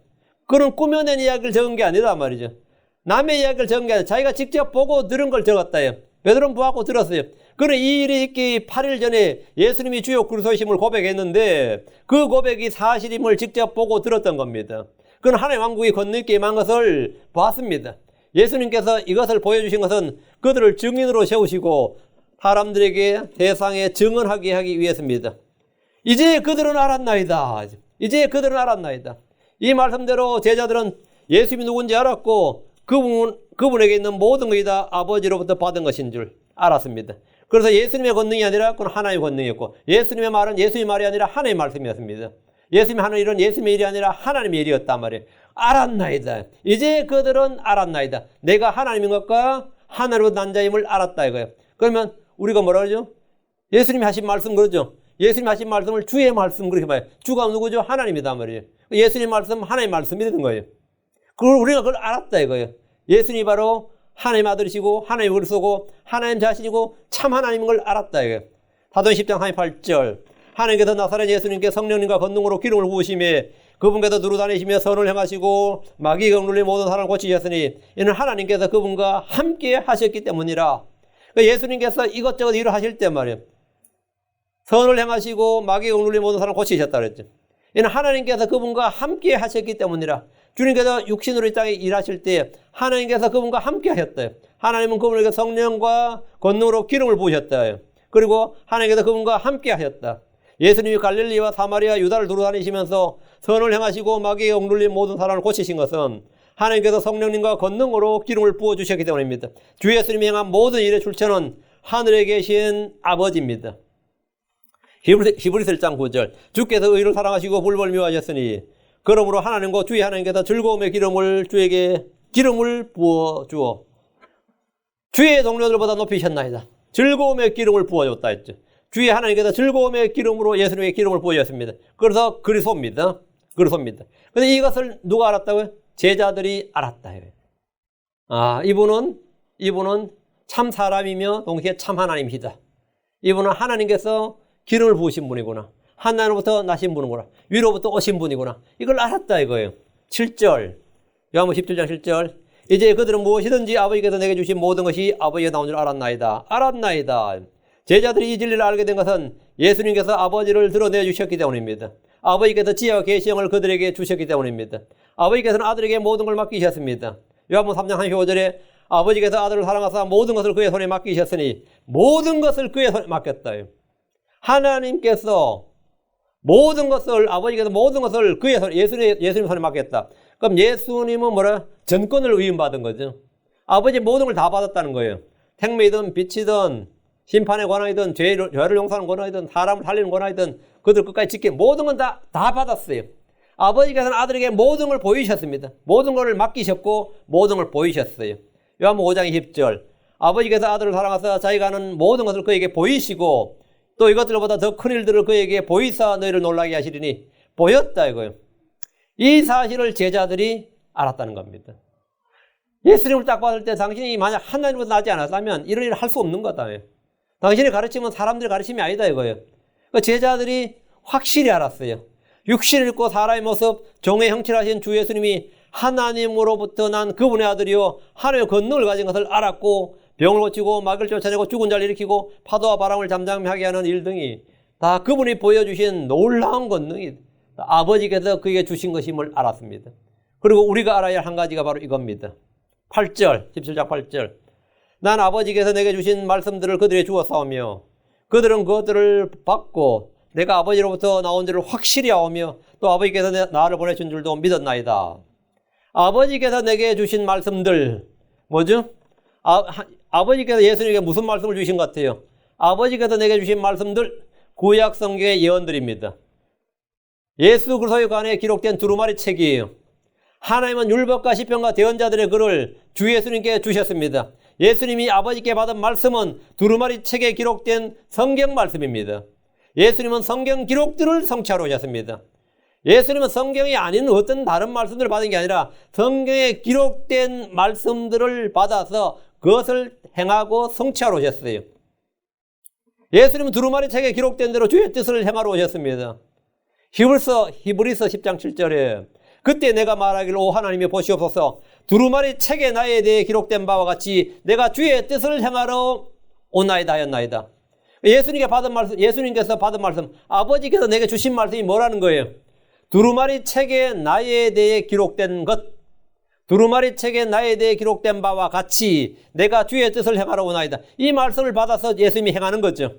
그는 꾸며낸 이야기를 적은 게 아니다 말이죠. 남의 이야기를 적은 게 아니라 자기가 직접 보고 들은 걸 적었다요. 베드로는 보았고 들었어요. 그는 이 일이 있기 8일 전에 예수님이 주요 그리스도이심을 고백했는데 그 고백이 사실임을 직접 보고 들었던 겁니다. 그는 하나님의 왕국이 건너있게 임한 것을 봤습니다. 예수님께서 이것을 보여주신 것은 그들을 증인으로 세우시고 사람들에게 세상에 증언하게 하기 위해서입니다. 이제 그들은 알았나이다. 이 말씀대로 제자들은 예수님이 누군지 알았고 그분에게 있는 모든 것이 다 아버지로부터 받은 것인 줄 알았습니다. 그래서 예수님의 권능이 아니라 그건 하나님의 권능이었고 예수님의 말은 예수님의 말이 아니라 하나님의 말씀이었습니다. 예수님이 하는 일은 예수님의 일이 아니라 하나님의 일이었단 말이에요. 알았나이다. 이제 그들은 알았나이다. 내가 하나님인 것과 하나님으로 난 자임을 알았다 이거예요. 그러면 우리가 뭐라 그러죠? 예수님이 하신 말씀 그러죠. 예수님이 하신 말씀을 주의 말씀 그렇게 봐요. 주가 누구죠? 하나님이다 말이에요. 예수님 말씀 하나님의 말씀이 되는 거예요. 그걸 우리가 그걸 알았다 이거예요. 예수님이 바로 하나님 아들이시고 하나님 그리스도고 하나님 자신이고 참 하나님인 걸 알았다 이거예요. 사도행전 10장 38절 하나님께서 나사렛 예수님께 성령님과 권능으로 기름을 부으심에 그분께서 두루 다니시며 선을 행하시고 마귀가 억눌린 모든 사람을 고치셨으니 이는 하나님께서 그분과 함께 하셨기 때문이라. 그러니까 예수님께서 이것저것 일을 하실 때 말이에요. 선을 행하시고 마귀가 억눌린 모든 사람을 고치셨다 그랬죠. 이는 하나님께서 그분과 함께 하셨기 때문이라. 주님께서 육신으로 이 땅에 일하실 때 하나님께서 그분과 함께 하셨대요. 하나님은 그분에게 성령과 권능으로 기름을 부으셨다. 그리고 하나님께서 그분과 함께 하셨다. 예수님이 갈릴리와 사마리아, 유다를 두루다니시면서 선을 행하시고 마귀에 억눌린 모든 사람을 고치신 것은 하나님께서 성령님과 권능으로 기름을 부어주셨기 때문입니다. 주 예수님이 행한 모든 일의 출처는 하늘에 계신 아버지입니다. 히브리서 1장 9절 주께서 의를 사랑하시고 불법을 미워하셨으니 그러므로 하나님과 주의 하나님께서 즐거움의 기름을 주에게 기름을 부어주어 주의 동료들보다 높이셨나이다. 즐거움의 기름을 부어줬다 했죠. 주의 하나님께서 즐거움의 기름으로 예수님의 기름을 부어주셨습니다. 그래서 그리스도입니다. 그리스도입니다. 근데 이것을 누가 알았다고요? 제자들이 알았다. 이분은 참 사람이며 동시에 참 하나님이시다. 이분은 하나님께서 기름을 부으신 분이구나. 하나님으로부터 나신 분이구나. 위로부터 오신 분이구나. 이걸 알았다 이거예요. 7절 요한복음 17장 7절 이제 그들은 무엇이든지 아버지께서 내게 주신 모든 것이 아버지가 나온 줄 알았나이다. 알았나이다. 제자들이 이 진리를 알게 된 것은 예수님께서 아버지를 드러내 주셨기 때문입니다. 아버지께서 지혜와 계시형을 그들에게 주셨기 때문입니다. 아버지께서는 아들에게 모든 걸 맡기셨습니다. 요한복음 3장 35절에 아버지께서 아들을 사랑하사 모든 것을 그의 손에 맡기셨으니 모든 것을 그의 손에 맡겼다. 하나님께서 모든 것을 아버지께서 모든 것을 그의 손에 예수님 손에 맡겼다. 그럼 예수님은 뭐라? 전권을 의임받은 거죠. 아버지 모든 걸 다 받았다는 거예요. 생명이든 빛이든 심판의 권한이든 죄를 용서하는 권한이든 사람을 살리는 권한이든 그들 끝까지 지키는 모든 건 다 받았어요. 아버지께서는 아들에게 모든 걸 보이셨습니다. 모든 걸 맡기셨고 모든 걸 보이셨어요. 요한복음 5장 20절 아버지께서 아들을 사랑하사 자기가 하는 모든 것을 그에게 보이시고 또 이것들보다 더 큰 일들을 그에게 보이사 너희를 놀라게 하시리니 보였다 이거예요. 이 사실을 제자들이 알았다는 겁니다. 예수님을 딱 봤을 때 당신이 만약 하나님보다 나지 않았다면 이런 일을 할 수 없는 거다. 당신이 가르치면 사람들의 가르침이 아니다 이거예요. 제자들이 확실히 알았어요. 육신을 입고 사람의 모습, 종의 형체를 하신 주 예수님이 하나님으로부터 난 그분의 아들이요 하나님의 권능을 가진 것을 알았고 병을 고치고 마귀를 쫓아내고 죽은 자를 일으키고 파도와 바람을 잠잠하게 하는 일 등이 다 그분이 보여주신 놀라운 권능이 아버지께서 그에게 주신 것임을 알았습니다. 그리고 우리가 알아야 할 한 가지가 바로 이겁니다. 8절 17장 8절 난 아버지께서 내게 주신 말씀들을 그들에게 주었사오며 그들은 그것들을 받고 내가 아버지로부터 나온 줄을 확실히 아오며 또 아버지께서 나를 보내신 줄도 믿었나이다. 아버지께서 내게 주신 말씀들 뭐죠? 아버지께서 예수님에게 무슨 말씀을 주신 것 같아요? 아버지께서 내게 주신 말씀들 구약 성경의 예언들입니다. 예수 그리스도에 관해 기록된 두루마리 책이에요. 하나님은 율법과 시편과 대언자들의 글을 주 예수님께 주셨습니다. 예수님이 아버지께 받은 말씀은 두루마리 책에 기록된 성경 말씀입니다. 예수님은 성경 기록들을 성취하러 오셨습니다. 예수님은 성경이 아닌 어떤 다른 말씀들을 받은 게 아니라 성경에 기록된 말씀들을 받아서 그것을 행하고 성취하러 오셨어요. 예수님은 두루마리 책에 기록된 대로 주의 뜻을 행하러 오셨습니다. 히브리서 10장 7절에 그때 내가 말하기를 오 하나님이 보시옵소서 두루마리 책에 나에 대해 기록된 바와 같이 내가 주의 뜻을 행하러 오나이다 하였나이다. 예수님께서 받은 말씀, 아버지께서 내게 주신 말씀이 뭐라는 거예요? 두루마리 책에 나에 대해 기록된 것, 두루마리 책에 나에 대해 기록된 바와 같이 내가 주의 뜻을 행하러 오나이다. 이 말씀을 받아서 예수님이 행하는 거죠.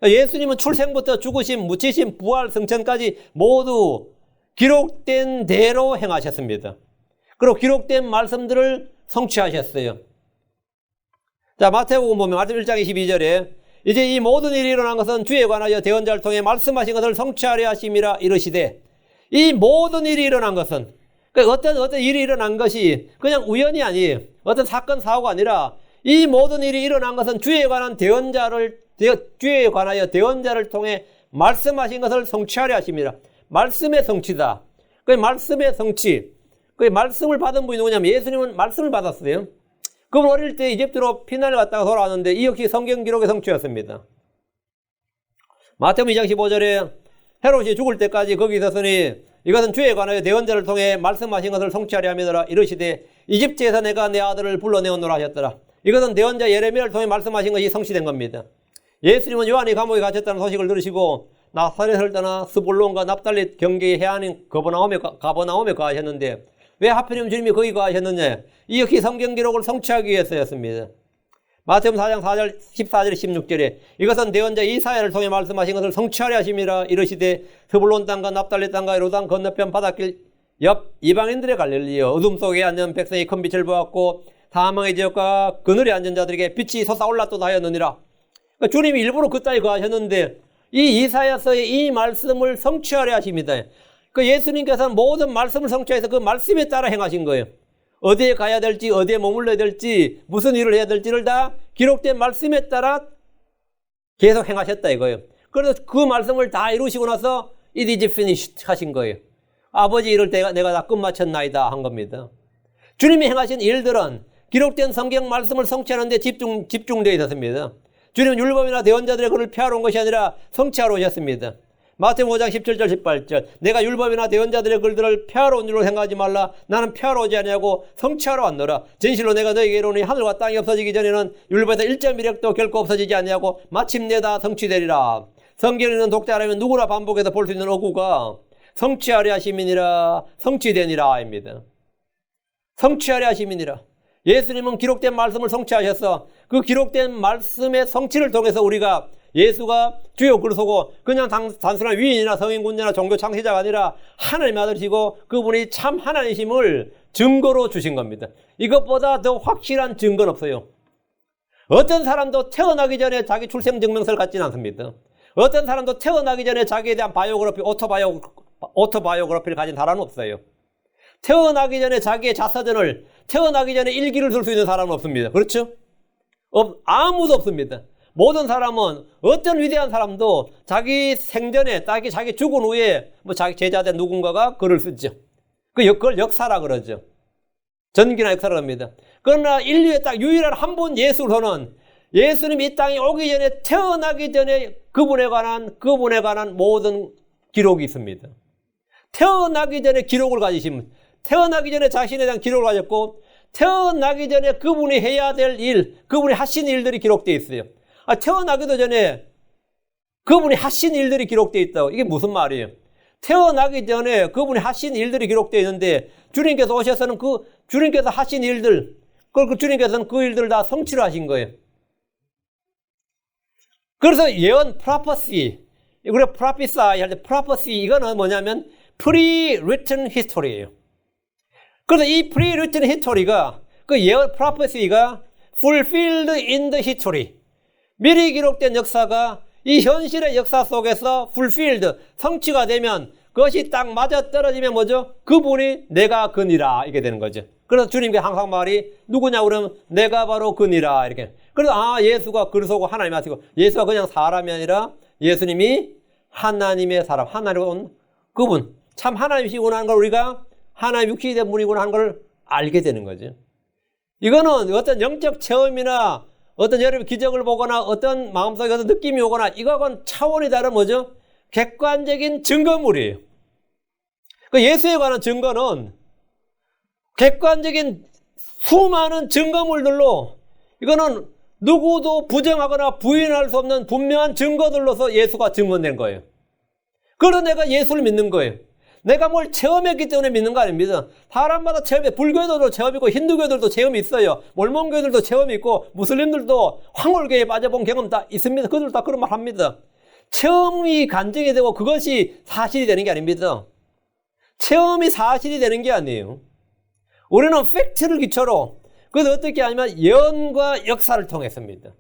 예수님은 출생부터 죽으심, 묻히심, 부활, 승천까지 모두 기록된 대로 행하셨습니다. 그리고 기록된 말씀들을 성취하셨어요. 자, 마태복음 보면 마태복음 1장 22절에 이제 이 모든 일이 일어난 것은 주에 관하여 대언자를 통해 말씀하신 것을 성취하려 하심이라 이르시되 이 모든 일이 일어난 것은 어떤 일이 일어난 것이 그냥 우연이 아니에요. 어떤 사건 사고가 아니라 이 모든 일이 일어난 것은 주에 관하여 대언자를 통해 말씀하신 것을 성취하려 하심이라. 말씀의 성취다. 그 말씀의 성취. 그 말씀을 받은 분이 누구냐면 예수님은 말씀을 받았어요. 그분 어릴 때 이집트로 피난을 갔다가 돌아왔는데 이 역시 성경 기록의 성취였습니다. 마태복음 2장 15절에 헤롯이 죽을 때까지 거기 있었으니 이것은 주에 관하여 대언자를 통해 말씀하신 것을 성취하려 함이더라. 이르시되 이집트에서 내가 내 아들을 불러내었노라 하셨더라. 이것은 대언자 예레미야를 통해 말씀하신 것이 성취된 겁니다. 예수님은 요한이 감옥에 갇혔다는 소식을 들으시고 나사렛을 떠나 스불론과 납달리 경계의 해안인 가버나움에 가셨는데 왜 하필이면 주님이 거기 거하셨느냐? 이 역시 성경 기록을 성취하기 위해서였습니다. 마태복음 4장 4절, 14절, 16절에 이것은 대언자 이사야를 통해 말씀하신 것을 성취하려 하심이라. 이르시되 스불론 땅과 납달리 땅과 요르단 건너편 바닷길 옆 이방인들의 갈릴리여, 어둠 속에 앉은 백성이 큰 빛을 보았고 사망의 지역과 그늘에 앉은 자들에게 빛이 솟아올랐도다 하였느니라. 그러니까 주님이 일부러 그따위 거하셨는데 이 이사야서의 이 말씀을 성취하려 하십니다. 그 예수님께서는 모든 말씀을 성취해서 그 말씀에 따라 행하신 거예요. 어디에 가야 될지, 어디에 머물러야 될지, 무슨 일을 해야 될지를 다 기록된 말씀에 따라 계속 행하셨다 이거예요. 그래서 그 말씀을 다 이루시고 나서 It is finished 하신 거예요. 아버지 일을 내가 다 끝마쳤나이다 한 겁니다. 주님이 행하신 일들은 기록된 성경 말씀을 성취하는 데 집중되어 있었습니다. 주님은 율법이나 대언자들의 글을 폐하러 온 것이 아니라 성취하러 오셨습니다. 마태복음 5장 17절 18절 내가 율법이나 대언자들의 글들을 폐하러 온 줄로 생각하지 말라. 나는 폐하러 오지 아니하고 성취하러 왔노라. 진실로 내가 너에게 이르노니 하늘과 땅이 없어지기 전에는 율법에서 1.1획도 결코 없어지지 아니하고 마침내 다 성취되리라. 성경에 있는 독자라면 누구나 반복해서 볼 수 있는 어구가 성취하려 하심이니라, 성취되니라 입니다. 성취하려 하심이니라. 예수님은 기록된 말씀을 성취하셔서 그 기록된 말씀의 성취를 통해서 우리가 예수가 주요 그리스도고 그냥 단순한 위인이나 성인군자나 종교 창시자가 아니라 하나님의 아들이시고 그분이 참 하나님이심을 증거로 주신 겁니다. 이것보다 더 확실한 증거는 없어요. 어떤 사람도 태어나기 전에 자기 출생증명서를 갖지는 않습니다. 어떤 사람도 태어나기 전에 자기에 대한 오토바이오그래피를 가진 사람은 없어요. 태어나기 전에 자기의 자서전을, 태어나기 전에 일기를 쓸 수 있는 사람은 없습니다. 그렇죠? 아무도 없습니다. 모든 사람은, 어떤 위대한 사람도 자기 생전에, 자기 죽은 후에 자기 제자된 누군가가 글을 쓰죠. 그걸 역사라 그러죠. 전기나 역사라 합니다. 그러나 인류에 딱 유일한 한 분 예수로서는 예수님이 이 땅에 오기 전에, 태어나기 전에 그분에 관한 모든 기록이 있습니다. 태어나기 전에 기록을 가지신, 태어나기 전에 자신에 대한 기록을 가졌고, 태어나기 전에 그분이 해야 될 일, 그분이 하신 일들이 기록되어 있어요. 태어나기도 전에 그분이 하신 일들이 기록되어 있다고. 이게 무슨 말이에요? 태어나기 전에 그분이 하신 일들이 기록되어 있는데, 주님께서 오셔서는 주님께서 하신 일들, 주님께서는 그 일들을 다 성취를 하신 거예요. 그래서 예언, 프로퍼시, 우리가 프로피사이 할 때 프로퍼시, 이거는 뭐냐면 pre-written history예요. 그래서 이 pre-written history가, 그 예언, 프로퍼시가 fulfilled in the history, 미리 기록된 역사가 이 현실의 역사 속에서 fulfilled, 성취가 되면 그것이 딱 맞아 떨어지면 뭐죠? 그분이 내가 그니라, 이렇게 되는 거죠. 그래서 주님께 항상 말이 누구냐 그러면 내가 바로 그니라, 이렇게. 그래서 예수가 그리스도고 하나님이 하시고, 예수가 그냥 사람이 아니라 예수님이 하나님의 사람, 하나님으로 온 그분, 참 하나님이시구나 하는 걸 우리가 하나님 육신이 된 분이구나 하는 걸 알게 되는 거죠. 이거는 어떤 영적 체험이나 어떤 여러분이 기적을 보거나 어떤 마음속에 어떤 느낌이 오거나 이거하고는 차원이 다른 뭐죠? 객관적인 증거물이에요. 그 예수에 관한 증거는 객관적인 수많은 증거물들로, 이거는 누구도 부정하거나 부인할 수 없는 분명한 증거들로서 예수가 증언된 거예요. 그래서 내가 예수를 믿는 거예요. 내가 뭘 체험했기 때문에 믿는 거 아닙니다. 사람마다 불교도도 체험이 있고 힌두교들도 체험이 있어요. 몰몬교들도 체험이 있고 무슬림들도 황홀교에 빠져본 경험 다 있습니다. 그들도 다 그런 말 합니다. 체험이 간증이 되고 그것이 사실이 되는 게 아닙니다. 체험이 사실이 되는 게 아니에요. 우리는 팩트를 기초로, 그래서 어떻게 하냐면 예언과 역사를 통했습니다.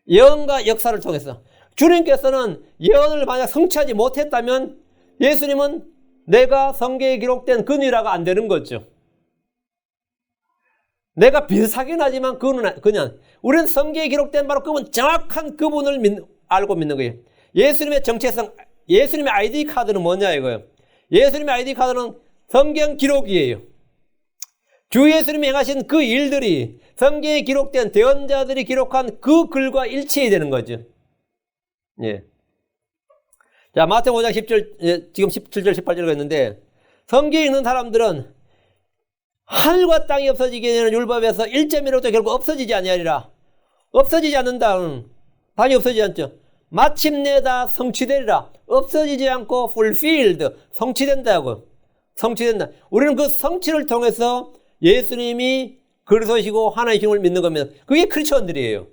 예언과 역사를 통해서. 주님께서는 예언을 만약 성취하지 못했다면 예수님은 내가 성경에 기록된 그니라가 안 되는 거죠. 내가 비슷하긴 하지만 그냥 우리는 성경에 기록된 바로 그분, 정확한 그분을 알고 믿는 거예요. 예수님의 정체성, 예수님의 아이디 카드는 뭐냐 이거예요. 예수님의 아이디 카드는 성경 기록이에요. 주 예수님이 행하신 그 일들이 성경에 기록된 대언자들이 기록한 그 글과 일치해야 되는 거죠. 예. 자, 마태복음 5장 10절, 지금 17절, 18절을 했는데, 성경에 있는 사람들은 하늘과 땅이 없어지게 되는 율법에서 1.1획도 결국 없어지지 아니하리라. 없어지지 않는다. 당연히 없어지지 않죠. 마침내 다 성취되리라. 없어지지 않고 fulfilled, 성취된다고. 성취된다. 우리는 그 성취를 통해서 예수님이 그리스도시고 하나님을 믿는 겁니다. 그게 크리스천들이에요.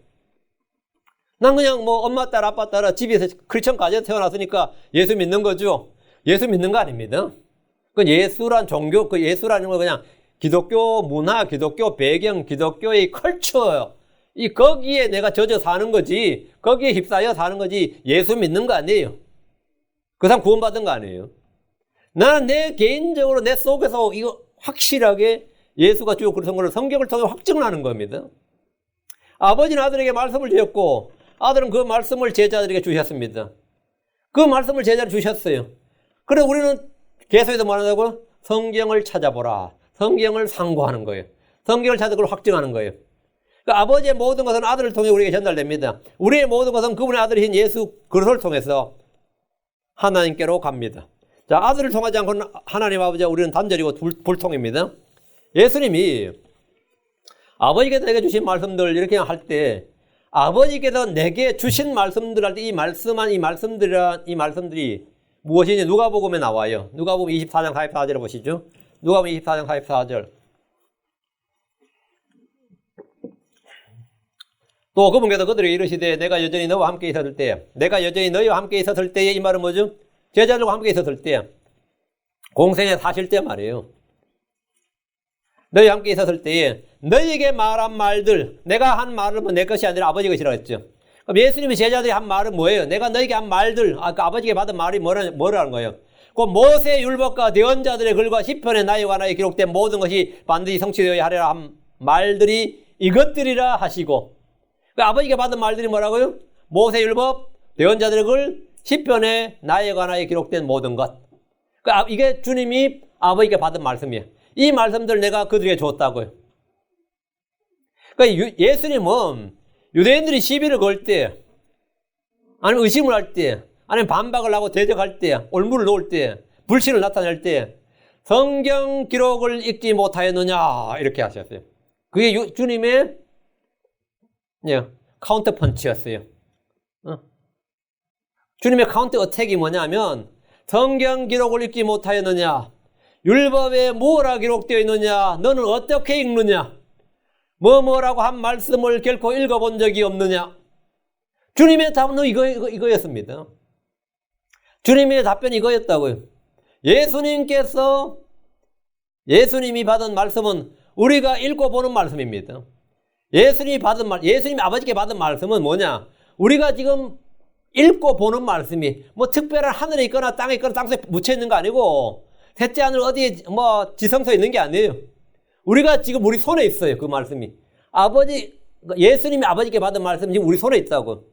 난 그냥 뭐 엄마 따라 아빠 따라 집에서 크리스천 가정에 태어났으니까 예수 믿는 거죠. 예수 믿는 거 아닙니다. 그 예수란 종교, 그 예수라는 건 그냥 기독교 문화, 기독교 배경, 기독교의 컬처예요. 거기에 내가 젖어 사는 거지, 거기에 휩싸여 사는 거지, 예수 믿는 거 아니에요. 그 사람 구원받은 거 아니에요. 나는 내 개인적으로 내 속에서 이거 확실하게 예수가 주 그리스도인 걸 성경을 통해 확증을 하는 겁니다. 아버지는 아들에게 말씀을 주셨고, 아들은 그 말씀을 제자들에게 주셨습니다. 그 말씀을 제자들에게 주셨어요. 그래서 우리는 계속해서 말한다고 성경을 찾아보라. 성경을 상고하는 거예요. 성경을 찾아 그걸 확증하는 거예요. 그러니까 아버지의 모든 것은 아들을 통해 우리에게 전달됩니다. 우리의 모든 것은 그분의 아들이신 예수 그리스도를 통해서 하나님께로 갑니다. 자, 아들을 통하지 않고는 하나님 아버지와 우리는 단절이고 불통입니다. 예수님이 아버지께서 내게 주신 말씀들 이렇게 할 때, 아버지께서 내게 주신 말씀들 할 때 이 말씀들이 무엇이냐? 누가복음에 나와요. 누가복음 24장 44절을 보시죠. 누가복음 24장 44절. 또 그분께서 그들에게 이르시되 내가 여전히 너와 함께 있었을 때, 내가 여전히 너희와 함께 있었을 때에, 이 말은 뭐죠? 제자들과 함께 있었을 때, 공생에 사실 때 말이에요. 너희와 함께 있었을 때에 너희에게 말한 말들, 내가 한 말은 내 것이 아니라 아버지 것이라고 했죠. 그럼 예수님이 제자들이 한 말은 뭐예요? 내가 너희에게 한 말들, 그 아버지께 받은 말이 뭐라는 거예요? 그 모세 율법과 대언자들의 글과 시편의 나에 관하여 기록된 모든 것이 반드시 성취되어야 하리라 한 말들이 이것들이라 하시고, 그 아버지께 받은 말들이 뭐라고요? 모세 율법, 대언자들의 글, 시편의 나에 관하여 기록된 모든 것. 이게 주님이 아버지께 받은 말씀이에요. 이 말씀들 내가 그들에게 줬다고요. 그러니까 예수님은 유대인들이 시비를 걸 때, 아니면 의심을 할 때, 아니면 반박을 하고 대적할 때, 올무를 놓을 때, 불신을 나타낼 때 성경 기록을 읽지 못하였느냐 이렇게 하셨어요. 그게 주님의 카운터 펀치였어요. 주님의 카운터 어택이 뭐냐면, 성경 기록을 읽지 못하였느냐, 율법에 뭐라 기록되어 있느냐, 너는 어떻게 읽느냐, 뭐라고 한 말씀을 결코 읽어본 적이 없느냐. 주님의 답은 이거였습니다. 주님의 답변이 이거였다고요. 예수님이 받은 말씀은 우리가 읽고 보는 말씀입니다. 예수님이 아버지께 받은 말씀은 뭐냐? 우리가 지금 읽고 보는 말씀이 특별한 하늘에 있거나 땅에 있거나 땅속에 묻혀 있는 거 아니고, 셋째 하늘 어디에 지성소에 있는 게 아니에요. 우리가 지금 우리 손에 있어요. 그 말씀이. 예수님이 아버지께 받은 말씀이 지금 우리 손에 있다고.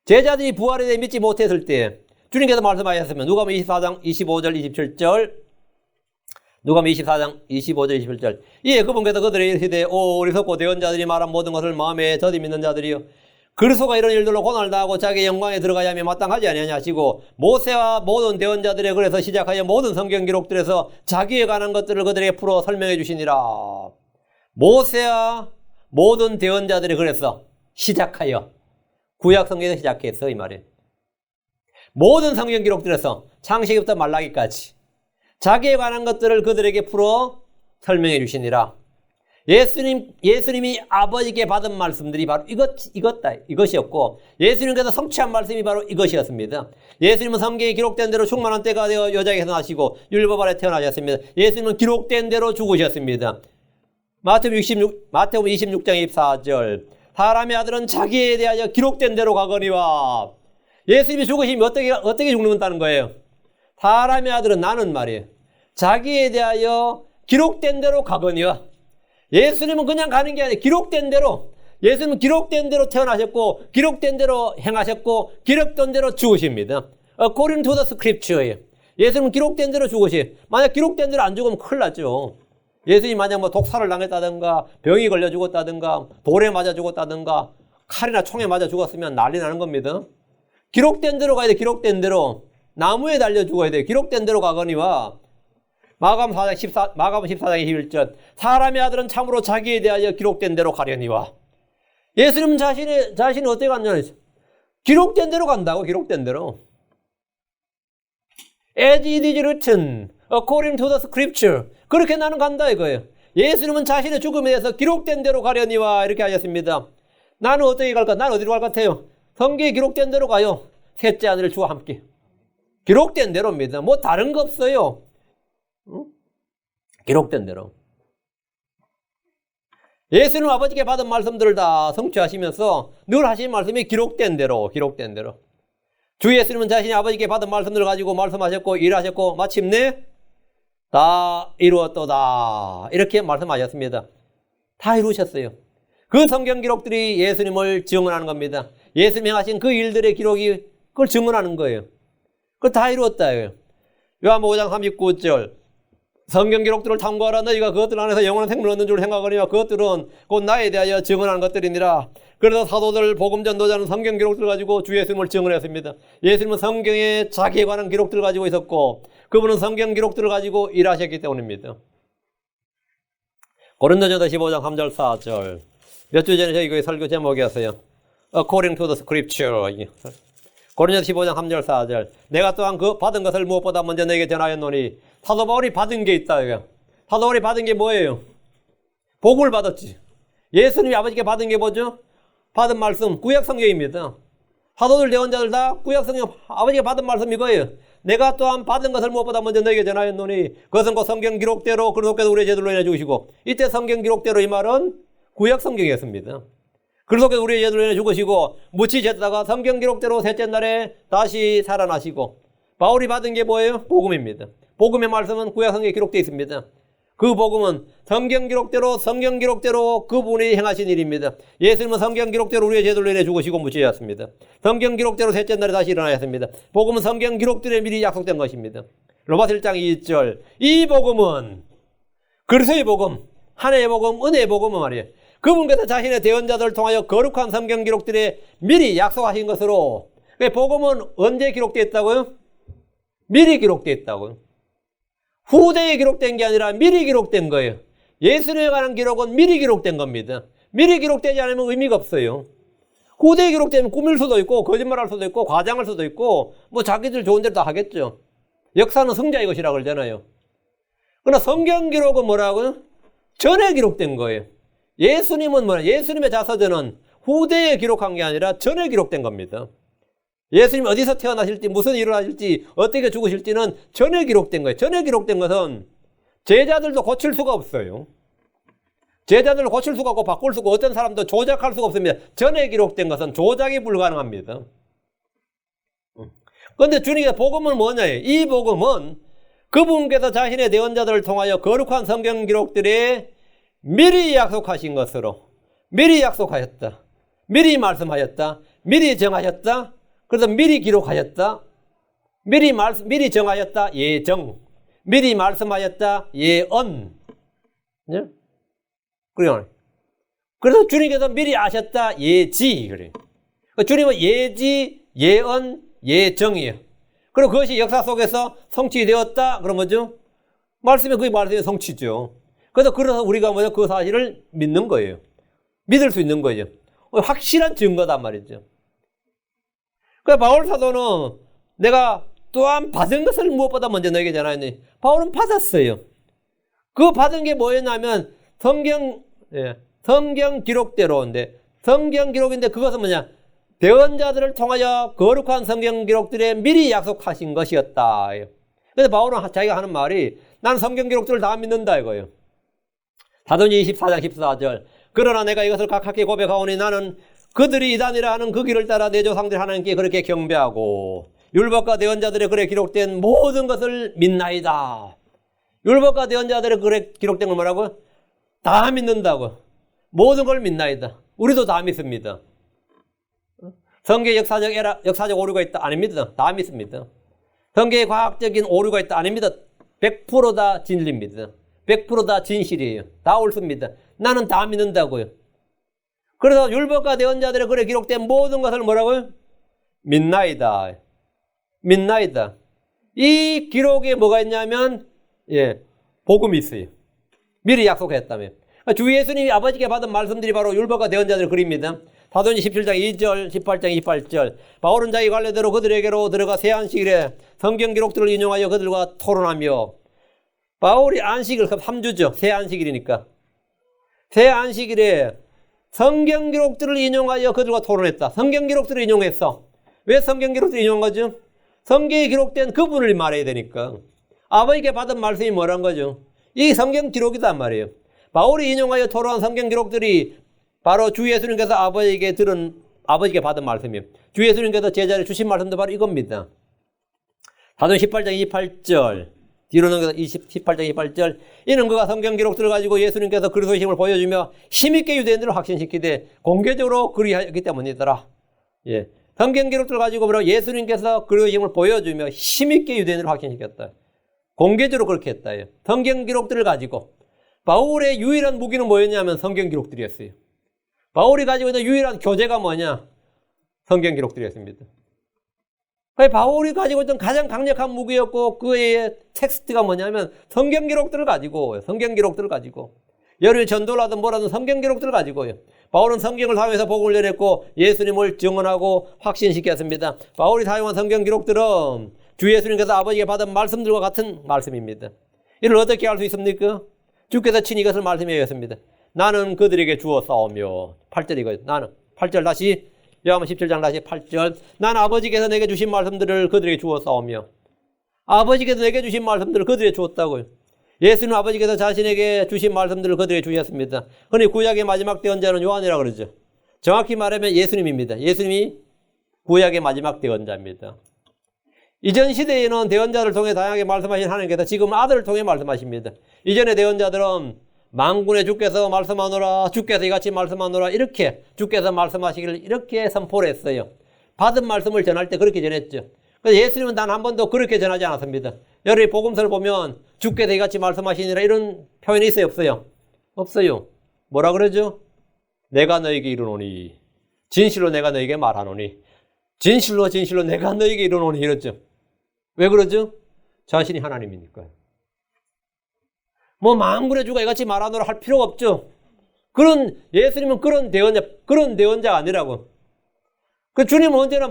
제자들이 부활에 대해 믿지 못했을 때 주님께서 말씀하셨으면, 누가복음 24장 25절 27절, 누가복음 24장 25절 27절. 예, 그분께서 그들에게 이르시되 오 어리석고 대언자들이 말한 모든 것을 마음에 더디 믿는 자들이여, 그리스도가 이런 일들로 고난을 당하고 자기의 영광에 들어가야 하며 마땅하지 아니하냐 하시고, 모세와 모든 대언자들의 글에서 시작하여 모든 성경 기록들에서 자기에 관한 것들을 그들에게 풀어 설명해 주시니라. 모세와 모든 대언자들의 글에서 시작하여, 구약 성경에서 시작했어 이 말이에요. 모든 성경 기록들에서 창세기부터 말라기까지 자기에 관한 것들을 그들에게 풀어 설명해 주시니라. 예수님이 아버지께 받은 말씀들이 바로 이것이었고, 예수님께서 성취한 말씀이 바로 이것이었습니다. 예수님은 성경에 기록된 대로 충만한 때가 되어 여자에게서 나시고 율법 아래 태어나셨습니다. 예수님은 기록된 대로 죽으셨습니다. 마태복음 26장 24절. 사람의 아들은 자기에 대하여 기록된 대로 가거니와. 예수님이 죽으시면 어떻게 죽는다는 거예요? 사람의 아들은, 나는 말이에요, 자기에 대하여 기록된 대로 가거니와. 예수님은 그냥 가는 게 아니에요. 기록된 대로. 예수님은 기록된 대로 태어나셨고, 기록된 대로 행하셨고, 기록된 대로 죽으십니다. According to the scripture예요. 예수님은 기록된 대로 죽으세요. 만약 기록된 대로 안 죽으면 큰일 났죠. 예수님 만약 독살을 당했다든가, 병이 걸려 죽었다든가, 돌에 맞아 죽었다든가, 칼이나 총에 맞아 죽었으면 난리 나는 겁니다. 기록된 대로 가야 돼. 기록된 대로. 나무에 달려 죽어야 돼. 기록된 대로 가거니와. 마가복음 14장 21절. 사람의 아들은 참으로 자기에 대하여 기록된 대로 가려니와. 예수님은 자신이 어떻게 갔냐면, 기록된 대로 간다고. 기록된 대로. As it is written, according to the scripture. 그렇게 나는 간다 이거예요. 예수님은 자신의 죽음에 대해서 기록된 대로 가려니와 이렇게 하셨습니다. 나는 어떻게 갈까? 나는 어디로 갈 것 같아요? 성경에 기록된 대로 가요. 셋째 아들을 주와 함께. 기록된 대로입니다. 뭐 다른 거 없어요. 응? 기록된 대로. 예수님 아버지께 받은 말씀들을 다 성취하시면서 늘 하신 말씀이 기록된 대로, 기록된 대로. 주 예수님은 자신이 아버지께 받은 말씀들을 가지고 말씀하셨고 일하셨고 마침내 다 이루었도다. 이렇게 말씀하셨습니다. 다 이루셨어요. 그 성경 기록들이 예수님을 증언하는 겁니다. 예수님이 하신 그 일들의 기록이 그걸 증언하는 거예요. 그걸 다 이루었다. 요한복음 5장 39절. 성경 기록들을 탐구하라. 너희가 그것들 안에서 영원한 생명을 얻는 줄 생각하니와 그것들은 곧 나에 대하여 증언하는 것들이니라. 그래서 사도들, 복음 전도자는 성경 기록들을 가지고 주 예수님을 증언했습니다. 예수님은 성경에 자기에 관한 기록들을 가지고 있었고 그분은 성경 기록들을 가지고 일하셨기 때문입니다. 고린도전서 15장 3절 4절. 몇 주 전에 저희 교회 설교 제목이었어요. According to the scripture. 고린도전서 15장 3절 4절. 내가 또한 그 받은 것을 무엇보다 먼저 너에게 전하였노니. 사도 바울이 받은 게 있다. 사도 바울이 받은 게 뭐예요? 복을 받았지. 예수님이 아버지께 받은 게 뭐죠? 받은 말씀, 구약 성경입니다. 사도들, 대언자들 다 구약 성경 아버지가 받은 말씀 이거예요. 내가 또한 받은 것을 무엇보다 먼저 너에게 전하였노니 그것은 곧 성경 기록대로 그리스도께서 우리의 죄들로 인해 죽으시고. 이때 성경 기록대로 이 말은 구약 성경이었습니다. 그리스도께서 우리의 죄들로 인해 죽으시고 묻히셨다가 성경 기록대로 셋째 날에 다시 살아나시고. 바울이 받은 게 뭐예요? 복음입니다. 복음의 말씀은 구약 성경에 기록되어 있습니다. 그 복음은 성경 기록대로 그분이 행하신 일입니다. 예수님은 성경 기록대로 우리의 죄들로 인해 죽으시고 묻히셨습니다. 성경 기록대로 셋째 날에 다시 일어나셨습니다. 복음은 성경 기록들에 미리 약속된 것입니다. 로마서 1장 2절. 이 복음은 그리스도의 복음, 하나의 복음, 은혜의 복음은 말이에요. 그분께서 자신의 대언자들을 통하여 거룩한 성경 기록들에 미리 약속하신 것으로. 복음은 언제 기록되어 있다고요? 미리 기록되어 있다고요. 후대에 기록된 게 아니라 미리 기록된 거예요. 예수님에 관한 기록은 미리 기록된 겁니다. 미리 기록되지 않으면 의미가 없어요. 후대에 기록되면 꾸밀 수도 있고 거짓말할 수도 있고 과장할 수도 있고 뭐 자기들 좋은 대로 다 하겠죠. 역사는 승자의 것이라고 그러잖아요. 그러나 성경 기록은 뭐라고요? 전에 기록된 거예요. 예수님은 뭐냐? 예수님의 자서전은 후대에 기록한 게 아니라 전에 기록된 겁니다. 예수님이 어디서 태어나실지 무슨 일을 하실지 어떻게 죽으실지는 전에 기록된 거예요. 전에 기록된 것은 제자들도 고칠 수가 없어요. 제자들도 고칠 수가 없고 바꿀 수가 없고 어떤 사람도 조작할 수가 없습니다. 전에 기록된 것은 조작이 불가능합니다. 그런데 주님의 복음은 뭐냐요? 이 복음은 그분께서 자신의 대언자들을 통하여 거룩한 성경 기록들에 미리 약속하신 것으로 미리 약속하셨다. 미리 말씀하셨다. 미리 정하셨다. 그래서 미리 기록하셨다. 미리 정하였다. 예정. 미리 말씀하였다. 예언. 네? 그래서 주님께서 미리 아셨다. 예지. 그래. 주님은 예지, 예언, 예정이에요. 그리고 그것이 역사 속에서 성취되었다. 그런 거죠. 말씀이 그게 말씀의 성취죠. 그래서 우리가 뭐죠? 그 사실을 믿는 거예요. 믿을 수 있는 거죠. 확실한 증거단 말이죠. 그러니까 바울 사도는 내가 또한 받은 것을 무엇보다 먼저 너에게 전하였니. 바울은 받았어요. 그 받은 게 뭐였냐면 성경 기록대로인데 성경 기록인데 그것은 뭐냐. 대언자들을 통하여 거룩한 성경 기록들에 미리 약속하신 것이었다. 그래서 바울은 자기가 하는 말이 난 성경 기록들을 다 믿는다 이거예요. 사도행전 24장 14절. 그러나 내가 이것을 각하게 고백하오니 나는 그들이 이단이라 하는 그 길을 따라 내 조상들 하나님께 그렇게 경배하고 율법과 대언자들의 글에 기록된 모든 것을 믿나이다. 율법과 대언자들의 글에 기록된 걸 뭐라고? 다 믿는다고. 모든 걸 믿나이다. 우리도 다 믿습니다. 성경에 역사적 오류가 있다? 아닙니다. 다 믿습니다. 성경에 과학적인 오류가 있다? 아닙니다. 100% 다 진리입니다. 100% 다 진실이에요. 다 옳습니다. 나는 다 믿는다고요. 그래서 율법과 대언자들의 글에 기록된 모든 것을 뭐라고요? 믿나이다. 믿나이다. 이 기록에 뭐가 있냐면 복음이 있어요. 미리 약속했다며. 주 예수님이 아버지께 받은 말씀들이 바로 율법과 대언자들의 글입니다. 사도행전 17장 2절, 18장 28절. 바울은 자기 관례대로 그들에게로 들어가 세안식일에 성경 기록들을 인용하여 그들과 토론하며 바울이 안식일, 3주죠. 새 안식일이니까. 새 안식일에 성경 기록들을 인용하여 그들과 토론했다. 성경 기록들을 인용했어. 왜 성경 기록들을 인용한 거죠? 성경에 기록된 그분을 말해야 되니까. 아버지께 받은 말씀이 뭐란 거죠? 이 성경 기록이단 말이에요. 바울이 인용하여 토론한 성경 기록들이 바로 주 예수님께서 아버지께 받은 말씀이에요. 주 예수님께서 제자를 주신 말씀도 바로 이겁니다. 사도행 18장 28절, 뒤로 넘겨서 18장 28절, 이는 그가 성경 기록들을 가지고 예수님께서 그리스도의 힘을 보여주며 힘있게 유대인들을 확신시키되 공개적으로 그리하였기 때문이더라. 예. 성경 기록들을 가지고 바로 예수님께서 그리스도의 힘을 보여주며 힘있게 유대인들을 확신시켰다. 공개적으로 그렇게 했다. 성경 기록들을 가지고. 바울의 유일한 무기는 뭐였냐면 성경 기록들이었어요. 바울이 가지고 있는 유일한 교재가 뭐냐? 성경 기록들이었습니다. 바울이 가지고 있던 가장 강력한 무기였고 그의 텍스트가 뭐냐면 성경 기록들을 가지고 여러분이 전도를 하든 뭐라든 성경 기록들을 가지고요. 바울은 성경을 사용해서 복음을 전했고 예수님을 증언하고 확신시켰습니다. 바울이 사용한 성경 기록들은 주 예수님께서 아버지께 받은 말씀들과 같은 말씀입니다. 이를 어떻게 알 수 있습니까? 주께서 친히 이것을 말씀해 주셨습니다. 나는 그들에게 주어 싸우며 8절 이거예요. 나는 8절 다시 요한복음 17장 다시 8절 나는 아버지께서 내게 주신 말씀들을 그들에게 주어 싸우며 아버지께서 내게 주신 말씀들을 그들에게 주었다고요. 예수는 아버지께서 자신에게 주신 말씀들을 그들에게 주셨습니다. 흔히 구약의 마지막 대언자는 요한이라고 그러죠. 정확히 말하면 예수님입니다. 예수님이 구약의 마지막 대언자입니다. 이전 시대에는 대언자를 통해 다양하게 말씀하신 하나님께서 지금 아들을 통해 말씀하십니다. 이전의 대언자들은 만군의 주께서 말씀하노라, 주께서 이같이 말씀하노라, 이렇게 주께서 말씀하시기를 이렇게 선포를 했어요. 받은 말씀을 전할 때 그렇게 전했죠. 그래서 예수님은 단 한 번도 그렇게 전하지 않았습니다. 여러분이 복음서를 보면 주께서 이같이 말씀하시니라 이런 표현이 있어요, 없어요? 없어요. 뭐라 그러죠? 내가 너에게 이르노니, 진실로 내가 너에게 말하노니, 진실로 내가 너에게 이르노니, 이랬죠. 왜 그러죠? 자신이 하나님이니까요. 만군의 주가 이같이 말하노라 할 필요가 없죠. 예수님은 그런 대언자가 아니라고. 주님은 언제나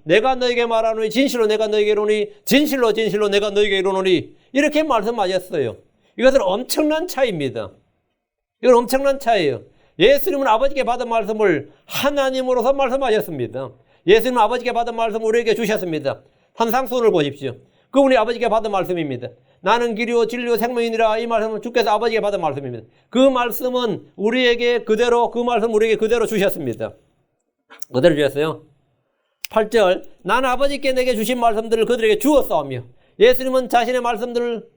내가 너에게 말하노니, 진실로 내가 너에게 이르노니, 진실로 내가 너에게 이르노니, 이렇게 말씀하셨어요. 이것은 엄청난 차이입니다. 이건 엄청난 차이예요. 예수님은 아버지께 받은 말씀을 하나님으로서 말씀하셨습니다. 예수님은 아버지께 받은 말씀을 우리에게 주셨습니다. 산상수훈을 보십시오. 그분이 아버지께 받은 말씀입니다. 나는 길이요 진리요 생명이니라, 이 말씀은 주께서 아버지께 받은 말씀입니다. 그 말씀은 우리에게 그대로 주셨습니다. 그대로 주셨어요. 8절 나는 아버지께 내게 주신 말씀들을 그들에게 주었사오며, 예수님은 자신의 말씀들을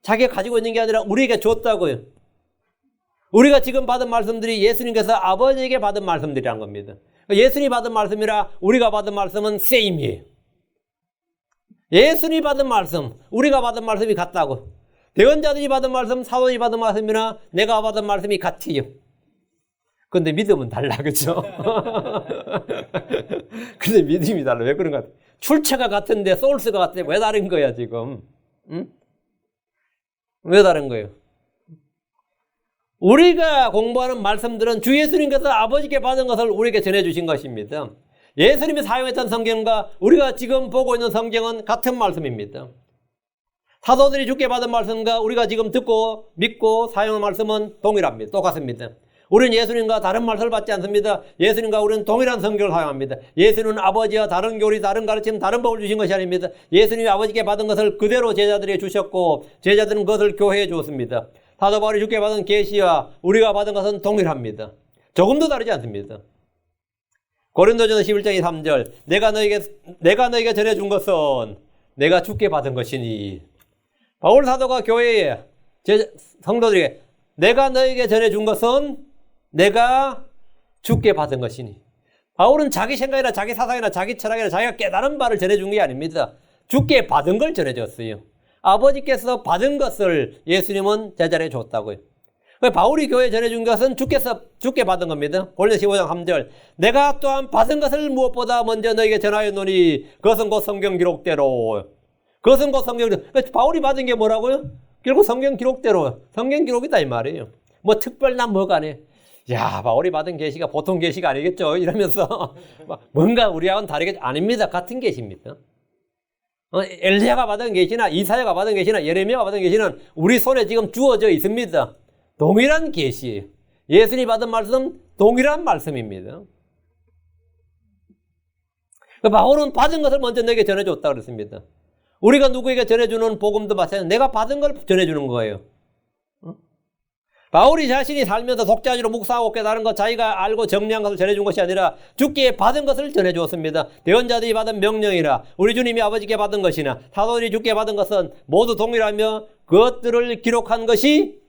자기가 가지고 있는 게 아니라 우리에게 줬다고요. 우리가 지금 받은 말씀들이 예수님께서 아버지에게 받은 말씀들이란 겁니다. 예수님이 받은 말씀이라 우리가 받은 말씀은 세임이에요. 예수님이 받은 말씀, 우리가 받은 말씀이 같다고. 대언자들이 받은 말씀, 사도들이 받은 말씀이나 내가 받은 말씀이 같아요. 근데 믿음은 달라, 그렇죠? 근데 믿음이 달라. 왜 그런가? 출처가 같은데 소울스가 같은데 왜 다른 거야 지금? 응? 왜 다른 거예요? 우리가 공부하는 말씀들은 주 예수님께서 아버지께 받은 것을 우리에게 전해주신 것입니다. 예수님이 사용했던 성경과 우리가 지금 보고 있는 성경은 같은 말씀입니다. 사도들이 주께 받은 말씀과 우리가 지금 듣고 믿고 사용한 말씀은 동일합니다. 똑같습니다. 우리는 예수님과 다른 말씀을 받지 않습니다. 예수님과 우리는 동일한 성경을 사용합니다. 예수님은 아버지와 다른 교리, 다른 가르침, 다른 법을 주신 것이 아닙니다. 예수님이 아버지께 받은 것을 그대로 제자들에게 주셨고 제자들은 그것을 교회에 주었습니다. 사도 바울이 주께 받은 계시와 우리가 받은 것은 동일합니다. 조금도 다르지 않습니다. 고린도전서 11장 3절 내가 너에게 전해준 것은 내가 주께 받은 것이니, 바울 사도가 교회에 성도들에게 내가 너에게 전해준 것은 내가 주께 받은 것이니, 바울은 자기 생각이나 자기 사상이나 자기 철학이나 자기가 깨달은 바를 전해준 게 아닙니다. 주께 받은 걸 전해줬어요. 아버지께서 받은 것을 예수님은 제자에게 줬다고요. 바울이 교회에 전해준 것은 주께 받은 겁니다. 고린도서 15장 3절 내가 또한 받은 것을 무엇보다 먼저 너에게 전하였노니 그것은 곧 성경 기록대로. 바울이 받은 게 뭐라고요? 결국 성경 기록대로. 성경 기록이다 이 말이에요. 특별난 뭐가 아니에요. 야, 바울이 받은 계시가 보통 계시가 아니겠죠? 이러면서 뭔가 우리하고는 다르게 아닙니다. 같은 계시입니다. 엘리야가 받은 계시나 이사야가 받은 계시나 예레미야가 받은 계시는 우리 손에 지금 주어져 있습니다. 동일한 계시예요. 예수님이 받은 말씀 동일한 말씀입니다. 바울은 받은 것을 먼저 내게 전해줬다 그랬습니다. 우리가 누구에게 전해주는 복음도 마찬가지로 내가 받은 걸 전해주는 거예요. 바울이 자신이 살면서 독자적으로 묵상하고 깨달은 것, 자기가 알고 정리한 것을 전해준 것이 아니라 주께 받은 것을 전해주었습니다. 대언자들이 받은 명령이나 우리 주님이 아버지께 받은 것이나 사도들이 주께 받은 것은 모두 동일하며 그것들을 기록한 것이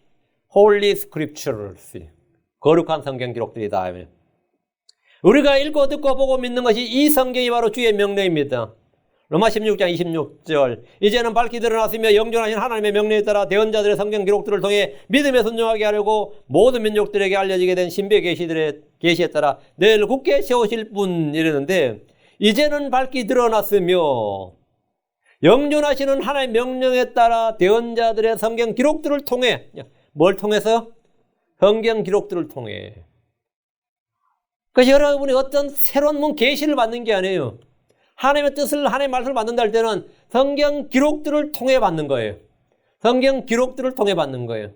Holy Scriptures, 거룩한 성경 기록들이다. 우리가 읽고 듣고 보고 믿는 것이 이 성경이 바로 주의 명령입니다. 로마 16장 26절 이제는 밝히 드러났으며 영존하신 하나님의 명령에 따라 대언자들의 성경 기록들을 통해 믿음에 순종하게 하려고 모든 민족들에게 알려지게 된 신비의 계시에 따라 늘 굳게 세우실 분 이랬는데 이제는 밝히 드러났으며 영존하시는 하나님의 명령에 따라 대언자들의 성경 기록들을 통해 뭘 통해서? 성경 기록들을 통해. 그래서 여러분이 어떤 새로운 계시를 받는 게 아니에요. 하나님의 뜻을, 하나님의 말씀을 받는다 할 때는 성경 기록들을 통해 받는 거예요. 성경 기록들을 통해 받는 거예요.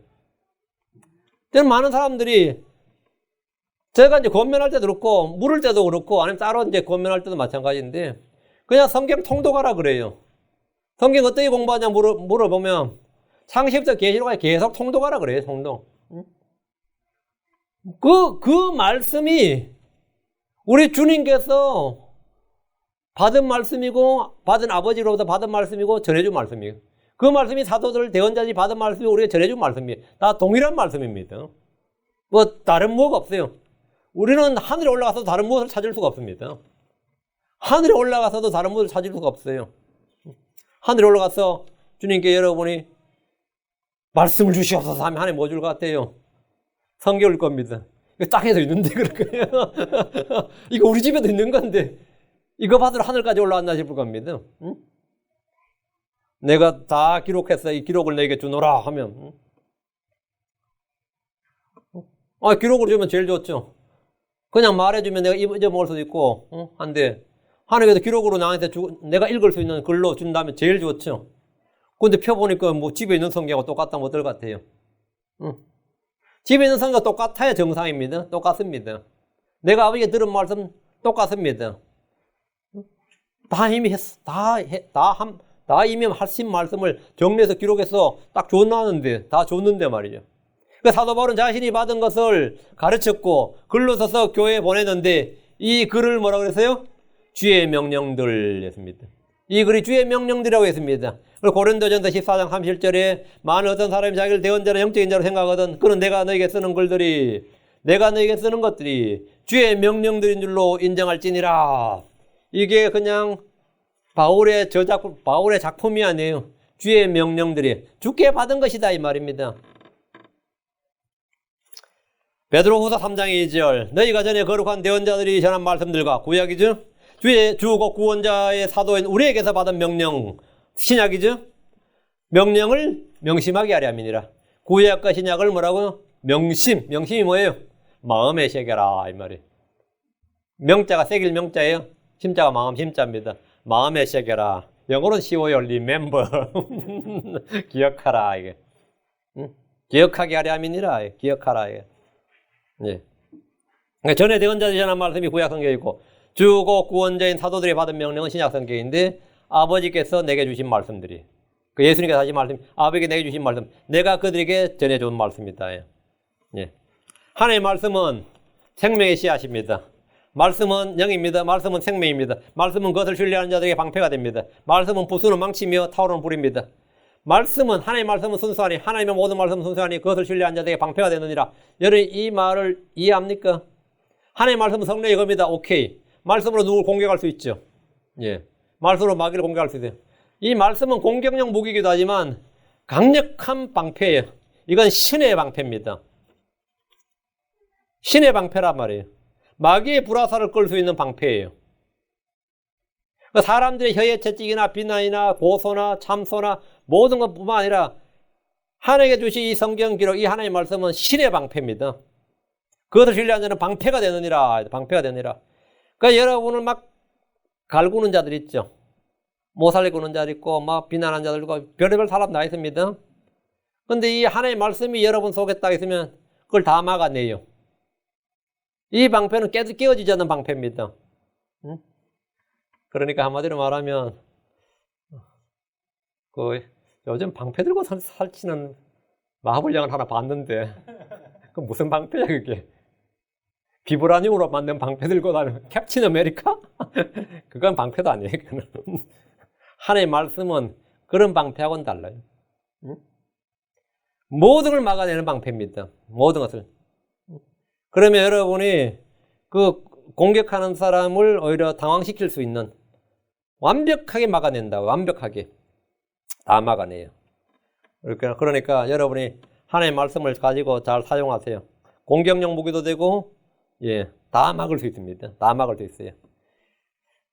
때는 많은 사람들이 제가 이제 권면할 때도 그렇고, 물을 때도 그렇고, 아니면 따로 이제 권면할 때도 마찬가지인데, 그냥 성경 통독하라 그래요. 성경 어떻게 공부하냐 물어보면, 상식부터 계시록까지 계속 통독하라 그래요, 통독. 그 말씀이 우리 주님께서 받은 말씀이고 받은 아버지로부터 받은 말씀이고 전해준 말씀이에요. 그 말씀이 사도들 대언자들이 받은 말씀이 우리가 전해준 말씀이에요. 다 동일한 말씀입니다. 뭐 다른 무엇 없어요. 우리는 하늘에 올라가서 다른 무엇을 찾을 수가 없습니다. 하늘에 올라가서도 다른 무엇을 찾을 수가 없어요. 하늘에 올라가서 주님께 여러분이 말씀을 주시옵소서 하면 하나님 뭐 줄 것 같아요? 성경일 겁니다. 이거 땅에도 있는데 그럴 거예요. 이거 우리 집에도 있는 건데 이거 받으러 하늘까지 올라왔나 싶을 겁니다. 응? 내가 다 기록했어. 이 기록을 내게 주노라 하면 기록을 주면 제일 좋죠. 그냥 말해주면 내가 잊어먹을 수도 있고 한데 하나님께서 기록으로 나한테 내가 읽을 수 있는 글로 준다면 제일 좋죠. 근데 펴보니까 뭐 집에 있는 성경하고 똑같다면 어떨 것 같아요? 집에 있는 성경과 똑같아야 정상입니다. 똑같습니다. 내가 아버지께 들은 말씀 똑같습니다. 다 이미 했어. 다 이미 하신 말씀을 정리해서 기록해서 딱 줬나는데, 다 줬는데 말이죠. 그 사도 바울은 자신이 받은 것을 가르쳤고, 글로 써서 교회에 보냈는데, 이 글을 뭐라고 그랬어요? 주의 명령들 했습니다. 이 글이 주의 명령들이라고 했습니다. 그리고 고린도전서 14장 37절에 많은 어떤 사람이 자기를 대언자나 영적인 자로 생각하거든 그는 내가 너에게 쓰는 글들이 내가 너에게 쓰는 것들이 주의 명령들인 줄로 인정할지니라. 이게 그냥 바울의 작품이 아니에요. 주의 명령들이 주께 받은 것이다 이 말입니다. 베드로후서 3장 2절 너희가 전에 거룩한 대언자들이 전한 말씀들과 구약이죠. 주의 주고 구원자의 사도인 우리에게서 받은 명령 신약이죠. 명령을 명심하게 하려 함이니라. 구약과 신약을 뭐라고요? 명심이 뭐예요? 마음에 새겨라 이 말이에요. 명자가 새길 명자예요. 심자가 마음 심자입니다. 마음에 새겨라. 영어로는 쉬워요. remember. 기억하라 이게. 기억하게 하려 함이니라. 기억하라 이게. 예. 그러니까 전에 대언자들이 전한 말씀이 구약 성경이고 주고 구원자인 사도들이 받은 명령은 신약 성경인데 아버지께서 내게 주신 말씀들이 그 예수님께서 하신 말씀, 아버지께 내게 주신 말씀, 내가 그들에게 전해준 말씀입니다. 예. 하나님의 말씀은 생명의 씨앗입니다. 말씀은 영입니다. 말씀은 생명입니다. 말씀은 그것을 신뢰하는 자들에게 방패가 됩니다. 말씀은 부수는 망치며 타오르는 불입니다. 하나님의 말씀은 순수하니 하나님의 모든 말씀은 순수하니 그것을 신뢰하는 자들에게 방패가 되느니라. 여러분 이 말을 이해합니까? 하나님의 말씀은 성령의 겁니다. 오케이. 말씀으로 누굴 공격할 수 있죠. 예. 말씀으로 마귀를 공격할 수 있어요. 이 말씀은 공격용 무기이기도 하지만 강력한 방패예요. 이건 신의 방패입니다. 신의 방패란 말이에요. 마귀의 불화살을 끌 수 있는 방패예요. 사람들의 혀의 채찍이나 비난이나 고소나 참소나 모든 것뿐만 아니라 하나님께 주신 이 성경 기록, 이 하나님의 말씀은 신의 방패입니다. 그것을 신뢰하는 자는 방패가 되느니라. 방패가 되느니라. 그러니까 여러분을 막 갈구는 자들 있죠. 못 살리고는 자 있고 막 비난하는 자들 있고 별의별 사람 다 있습니다. 근데 이 하나님의 말씀이 여러분 속에 딱 있으면 그걸 다 막아내요. 이 방패는 깨어지지 않는 방패입니다. 응? 그러니까 한마디로 말하면 요즘 방패 들고 살치는 마블령을 하나 봤는데 그 무슨 방패야 그게? 비브라늄으로 만든 방패 들고 다니는 캡틴 아메리카? 그건 방패도 아니에요. 하나님의 말씀은 그런 방패하고는 달라요. 응? 모든 걸 막아내는 방패입니다. 모든 것을. 그러면 여러분이 그 공격하는 사람을 오히려 당황시킬 수 있는 완벽하게 막아낸다고. 완벽하게 다 막아내요. 그러니까 여러분이 하나님의 말씀을 가지고 잘 사용하세요. 공격용 무기도 되고 다 막을 수 있습니다. 다 막을 수 있어요.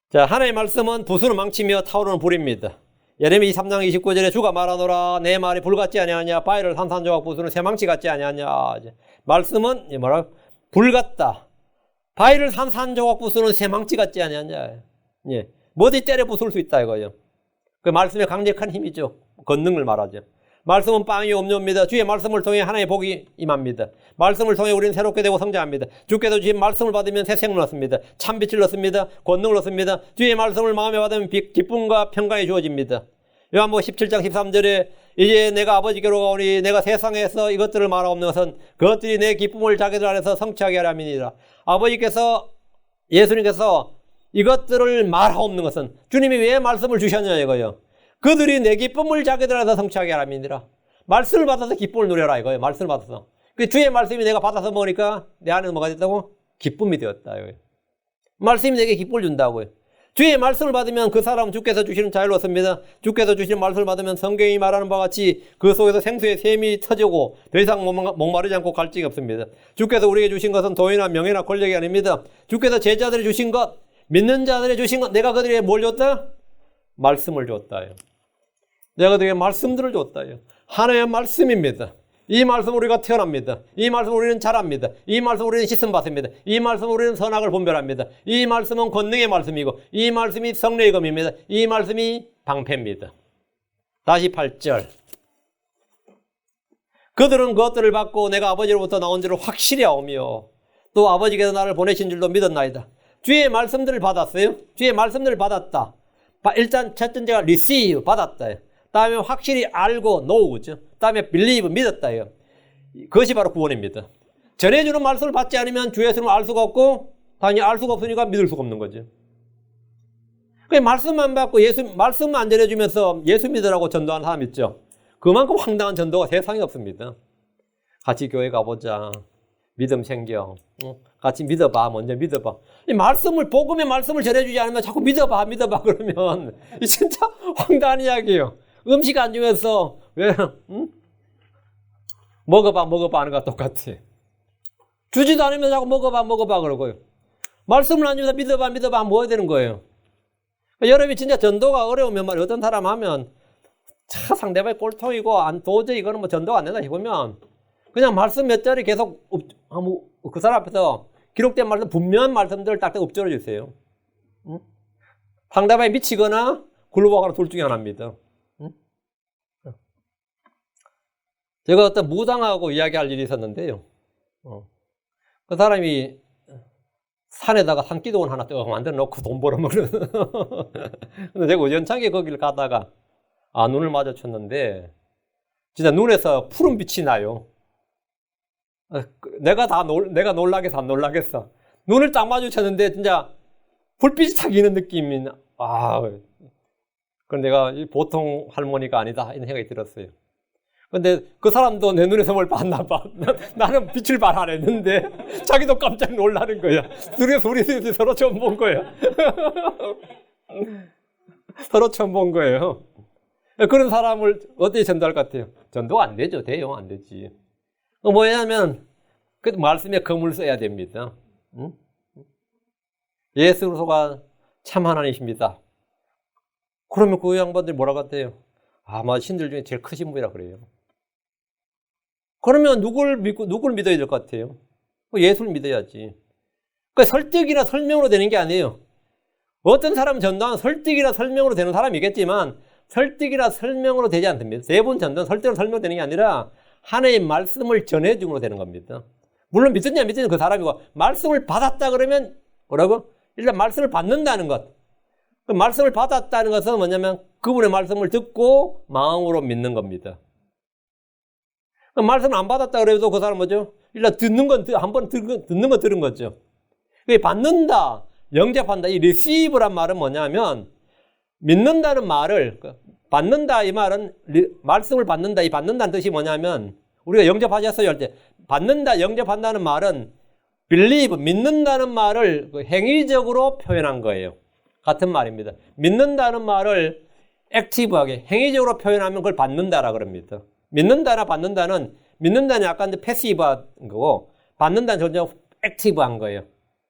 자, 하나님의 말씀은 부수는 망치며 타오르는 불입니다. 예레미야 23장 29절에 주가 말하노라 내 말이 불 같지 아니하냐 바위를 산산조각 부수는 쇠망치 같지 아니하냐. 말씀은 불 같다. 바위를 산산조각 부수는 쇠망치 같지 아니하냐. 뭐든지 때려 부술 수 있다 이거예요. 그 말씀의 강력한 힘이죠. 권능을 말하죠. 말씀은 빵이 없습니다. 주의 말씀을 통해 하나님의 복이 임합니다. 말씀을 통해 우리는 새롭게 되고 성장합니다. 주께서 주의 말씀을 받으면 새 생을 얻습니다. 참빛을 얻습니다. 권능을 얻습니다. 주의 말씀을 마음에 받으면 기쁨과 평강이 주어집니다. 요한복음 17장 13절에 이제 내가 아버지께로 가오니 내가 세상에서 이것들을 말하옵는 것은 그것들이 내 기쁨을 자기들 안에서 성취하게 하려 함이니라. 아버지께서 예수님께서 이것들을 말하옵는 것은 주님이 왜 말씀을 주셨냐 이거예요. 그들이 내 기쁨을 자기들 안에서 성취하게 하라 함이니라. 말씀을 받아서 기쁨을 누려라 이거예요. 말씀을 받아서. 그 주의 말씀이 내가 받아서 먹으니까 내 안에 뭐가 됐다고? 기쁨이 되었다 이거예요. 말씀이 내게 기쁨을 준다고요. 주의 말씀을 받으면 그 사람은 주께서 주시는 자유를 얻습니다. 주께서 주시는 말씀을 받으면 성경이 말하는 바와 같이 그 속에서 생수의 샘이 터지고 더 이상 목마르지 않고 갈증이 없습니다. 주께서 우리에게 주신 것은 돈이나 명예나 권력이 아닙니다. 주께서 제자들이 주신 것, 믿는 자들이 주신 것, 내가 그들에게 뭘 줬다? 말씀을 줬다요. 내가 그들에게 말씀들을 줬다요. 하나님의 말씀입니다. 이 말씀 우리가 태어납니다. 이 말씀 우리는 자랍니다. 이 말씀 우리는 씻음 받습니다. 이 말씀 우리는 선악을 분별합니다. 이 말씀은 권능의 말씀이고 이 말씀이 성령의 검입니다. 이 말씀이 방패입니다. 다시 8절. 그들은 그것들을 받고 내가 아버지로부터 나온 줄을 확실히 아오며 또 아버지께서 나를 보내신 줄도 믿었나이다. 주의 말씀들을 받았어요. 주의 말씀들을 받았다. 일단 첫 번째가 receive, 받았다. 다음에 확실히 알고 know, 그죠? 다음에 believe, 믿었다. 그것이 바로 구원입니다. 전해주는 말씀을 받지 않으면 주 예수님을 알 수가 없고 당연히 알 수가 없으니까 믿을 수가 없는 거죠. 말씀만 받고 말씀만 안 전해주면서 예수 믿으라고 전도하는 사람 있죠. 그만큼 황당한 전도가 세상에 없습니다. 같이 교회 가보자. 믿음 생겨. 같이 믿어봐. 먼저 믿어봐. 이 말씀을, 복음의 말씀을 전해주지 않으면 자꾸 믿어봐 그러면 이 진짜 황당한 이야기예요. 음식 안 주면서 왜 먹어봐 하는 거랑 똑같아. 주지도 않으면 자꾸 먹어봐 그러고요. 말씀을 안 주면서 믿어봐 뭐 해야 되는 거예요. 여러분이 진짜 전도가 어려우면 말이에요. 어떤 사람 하면 상대방이 꼴통이고 도저히 이거는 뭐 전도가 안 된다 싶으면 그냥 말씀 몇 자리 계속 그 사람 앞에서 기록된 말씀, 분명한 말씀들을 딱 엎질러 주세요. 상대방이 미치거나 굴러가거나 둘 중에 하나입니다. 제가 어떤 무당하고 이야기할 일이 있었는데요. 그 사람이 산에다가 산기둥을 하나 또 만들어 놓고 돈 벌어먹는. 근데 제가 우연찮게 거기를 가다가 눈을 마주쳤는데 진짜 눈에서 푸른 빛이 나요. 내가 놀라겠어 안 놀라겠어. 눈을 딱 마주쳤는데 진짜 불빛이 탁 이는 느낌이 그럼 내가 보통 할머니가 아니다 이런 생각이 들었어요. 근데 그 사람도 내 눈에서 뭘 봤나 봐. 나는 빛을 발 안 했는데 자기도 깜짝 놀라는 거야. 둘이서 우리 서로 처음 본 거야. 서로 처음 본 거예요. 그런 사람을 어떻게 전도할 것 같아요? 전도가 안 되죠. 돼요. 안 되지. 뭐냐면 그 말씀에 검을 써야 됩니다. 예수 그리스도가 참 하나님이십니다. 그러면 그 양반들이 뭐라고 같아요? 아마 신들 중에 제일 크신 분이라 그래요. 그러면 누굴 믿어야 될 것 같아요? 예수를 믿어야지. 그러니까 설득이나 설명으로 되는 게 아니에요. 어떤 사람은 전도는 설득이나 설명으로 되는 사람이겠지만 설득이나 설명으로 되지 않습니다. 대부분 전도는 설득이나 설명으로 되는 게 아니라 하나님의 말씀을 전해줌으로 되는 겁니다. 물론 믿든지 안 믿든지 그 사람이고 말씀을 받았다 그러면 뭐라고? 일단 말씀을 받는다는 것. 그 말씀을 받았다는 것은 뭐냐면 그분의 말씀을 듣고 마음으로 믿는 겁니다. 그 말씀을 안 받았다 그래도 그 사람은 뭐죠? 일단 듣는 건 한번 듣는 건 들은 거죠. 그게 받는다, 영접한다. 이 receive란 말은 뭐냐면 믿는다는 말을 받는다 이 말은 말씀을 받는다 이 받는다는 뜻이 뭐냐면 우리가 영접하셨어요 할 때 받는다 영접한다는 말은 believe 믿는다는 말을 행위적으로 표현한 거예요. 같은 말입니다. 믿는다는 말을 액티브하게 행위적으로 표현하면 그걸 받는다라 그럽니다. 믿는다나 받는다는 믿는다는 약간 패시브한 거고 받는다는 전혀 액티브한 거예요.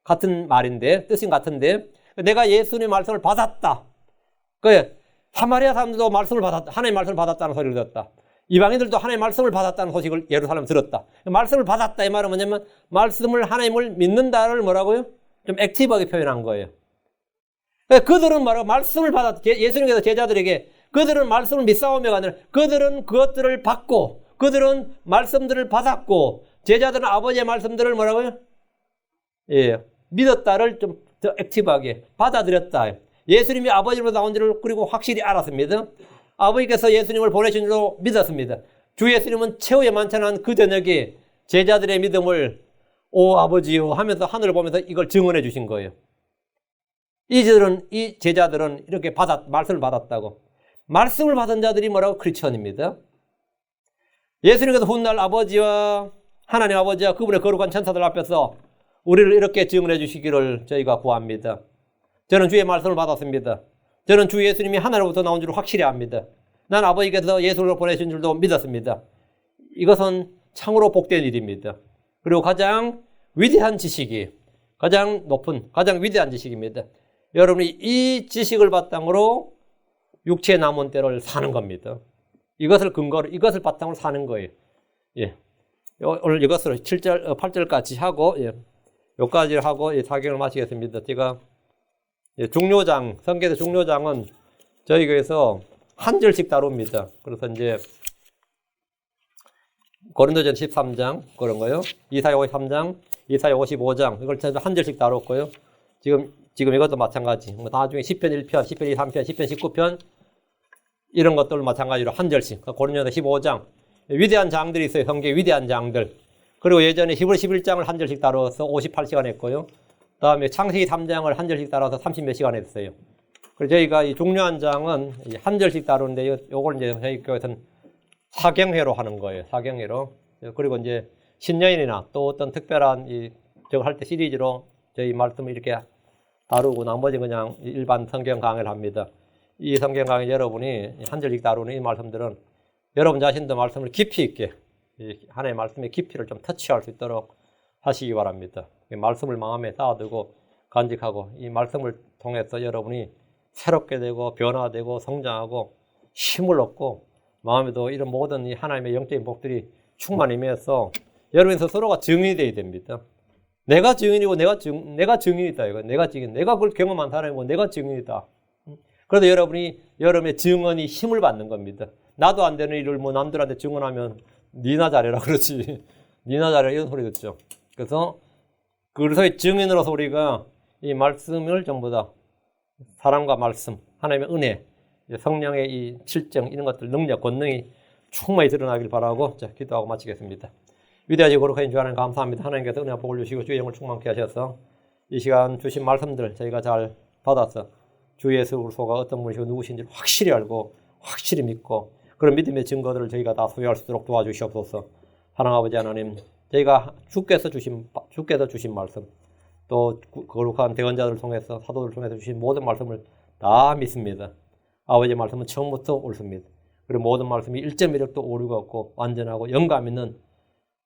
같은 말인데 뜻은 같은데 내가 예수님의 말씀을 받았다. 그 사마리아 사람들도 말씀을 받았다. 하나님의 말씀을 받았다는 소리를 들었다. 이방인들도 하나님의 말씀을 받았다는 소식을 예루살렘 들었다. 말씀을 받았다 이 말은 뭐냐면 말씀을 하나님을 믿는다를 뭐라고요? 좀 액티브하게 표현한 거예요. 그들은 뭐라고 말씀을 받았다. 예수님께서 제자들에게 그들은 말씀을 믿사오며가 아니라 그들은 그것들을 받고 그들은 말씀들을 받았고 제자들은 아버지의 말씀들을 뭐라고요? 예, 믿었다를 좀 더 액티브하게 받아들였다. 예수님이 아버지로 나온 줄을 그리고 확실히 알았습니다. 아버지께서 예수님을 보내신 줄로 믿었습니다. 주 예수님은 최후의 만찬한 그 저녁에 제자들의 믿음을 오 아버지요 하면서 하늘을 보면서 이걸 증언해 주신 거예요. 이 제자들은 이렇게 말씀을 받았다고. 말씀을 받은 자들이 뭐라고? 크리스천입니다. 예수님께서 훗날 아버지와 하나님 아버지와 그분의 거룩한 천사들 앞에서 우리를 이렇게 증언해 주시기를 저희가 구합니다. 저는 주의 말씀을 받았습니다. 저는 주 예수님이 하나로부터 나온 줄 확실히 압니다. 난 아버지께서 예수를 보내신 줄도 믿었습니다. 이것은 참으로 복된 일입니다. 그리고 가장 위대한 지식이 가장 높은 가장 위대한 지식입니다. 여러분이 이 지식을 바탕으로 육체의 남은 때를 사는 겁니다. 이것을 근거로 이것을 바탕으로 사는 거예요. 예. 오늘 이것으로 7절 8절까지 하고 예. 여기까지 하고 예, 사경을 마치겠습니다. 제가 예, 중요장 성경의 중요장은 저희 교회에서 한 절씩 다룹니다. 그래서 이제 고린도전 13장 그런 거요. 이사야 53장, 이사야 55장 이걸 한 절씩 다뤘고요. 지금 이것도 마찬가지. 나중에 시편 1편, 시편 2, 3편, 시편 19편 이런 것들 마찬가지로 한 절씩. 고린도전 15장 위대한 장들이 있어요. 성경에 위대한 장들. 그리고 예전에 히브리 11장을 한 절씩 다뤄서 58시간 했고요. 다음에 창세기 3장을 한 절씩 다뤄서 30몇 시간 했어요. 그래서 저희가 이 중요한 장은 한 절씩 다루는데 요걸 이제 저희 교회에서는 사경회로 하는 거예요. 사경회로. 그리고 이제 신년이나 또 어떤 특별한 저거 할 때 시리즈로 저희 말씀을 이렇게 다루고 나머지 그냥 일반 성경 강의를 합니다. 이 성경 강의 여러분이 한 절씩 다루는 이 말씀들은 여러분 자신도 말씀을 깊이 있게 하나님의 말씀의 깊이를 좀 터치할 수 있도록 하시기 바랍니다. 말씀을 마음에 쌓아두고 간직하고 이 말씀을 통해서 여러분이 새롭게 되고 변화되고 성장하고 힘을 얻고 마음에도 이런 모든 이 하나님의 영적인 복들이 충만히 임해서 여러분 스스로가 증인이 되어야 됩니다. 내가 증인이고 내가 증인이다. 이거 내가 증인. 내가 그걸 경험한 사람이고 내가 증인이다. 그래도 여러분의 증언이 힘을 받는 겁니다. 나도 안 되는 일을 뭐 남들한테 증언하면 니나 잘해라 그렇지. 니나 잘해라 이런 소리 듣죠. 그래서 증인으로서 우리가 이 말씀을 전부 다 사랑과 말씀, 하나님의 은혜, 성령의 이 실정 이런 것들 능력, 권능이 충만히 드러나길 바라고 기도하고 마치겠습니다. 위대하시고 거룩하신 주 하나님 감사합니다. 하나님께서 은혜와 복을 주시고 주의 영을 충만케 하셔서 이 시간 주신 말씀들 저희가 잘 받아서 주 예수 그리스도가 어떤 분이시고 누구신지를 확실히 알고 확실히 믿고 그런 믿음의 증거들을 저희가 다 소유할 수 있도록 도와주시옵소서. 하나님 아버지 하나님 저희가 주께서 주신 말씀 또 거룩한 대언자들을 통해서 사도들을 통해서 주신 모든 말씀을 다 믿습니다. 아버지의 말씀은 처음부터 옳습니다. 그리고 모든 말씀이 1.1획도 오류가 없고 완전하고 영감 있는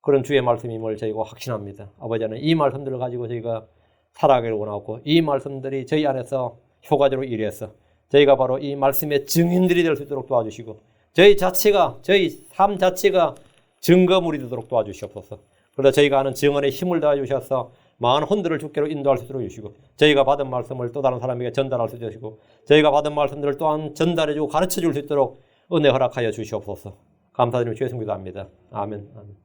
그런 주의 말씀임을 저희가 확신합니다. 아버지는 이 말씀들을 가지고 저희가 살아가기를 원하고 이 말씀들이 저희 안에서 효과적으로 일해서 저희가 바로 이 말씀의 증인들이 될 수 있도록 도와주시고 저희 삶 자체가 증거물이 되도록 도와주시옵소서. 그러다 저희가 하는 증언에 힘을 더해 주셔서 많은 혼들을 주께로 인도할 수 있도록 해주시고 저희가 받은 말씀을 또 다른 사람에게 전달할 수 있도록 해주시고 저희가 받은 말씀들을 또한 전달해주고 가르쳐줄 수 있도록 은혜 허락하여 주시옵소서. 감사드리며 주의 성기도합니다. 아멘. 아멘.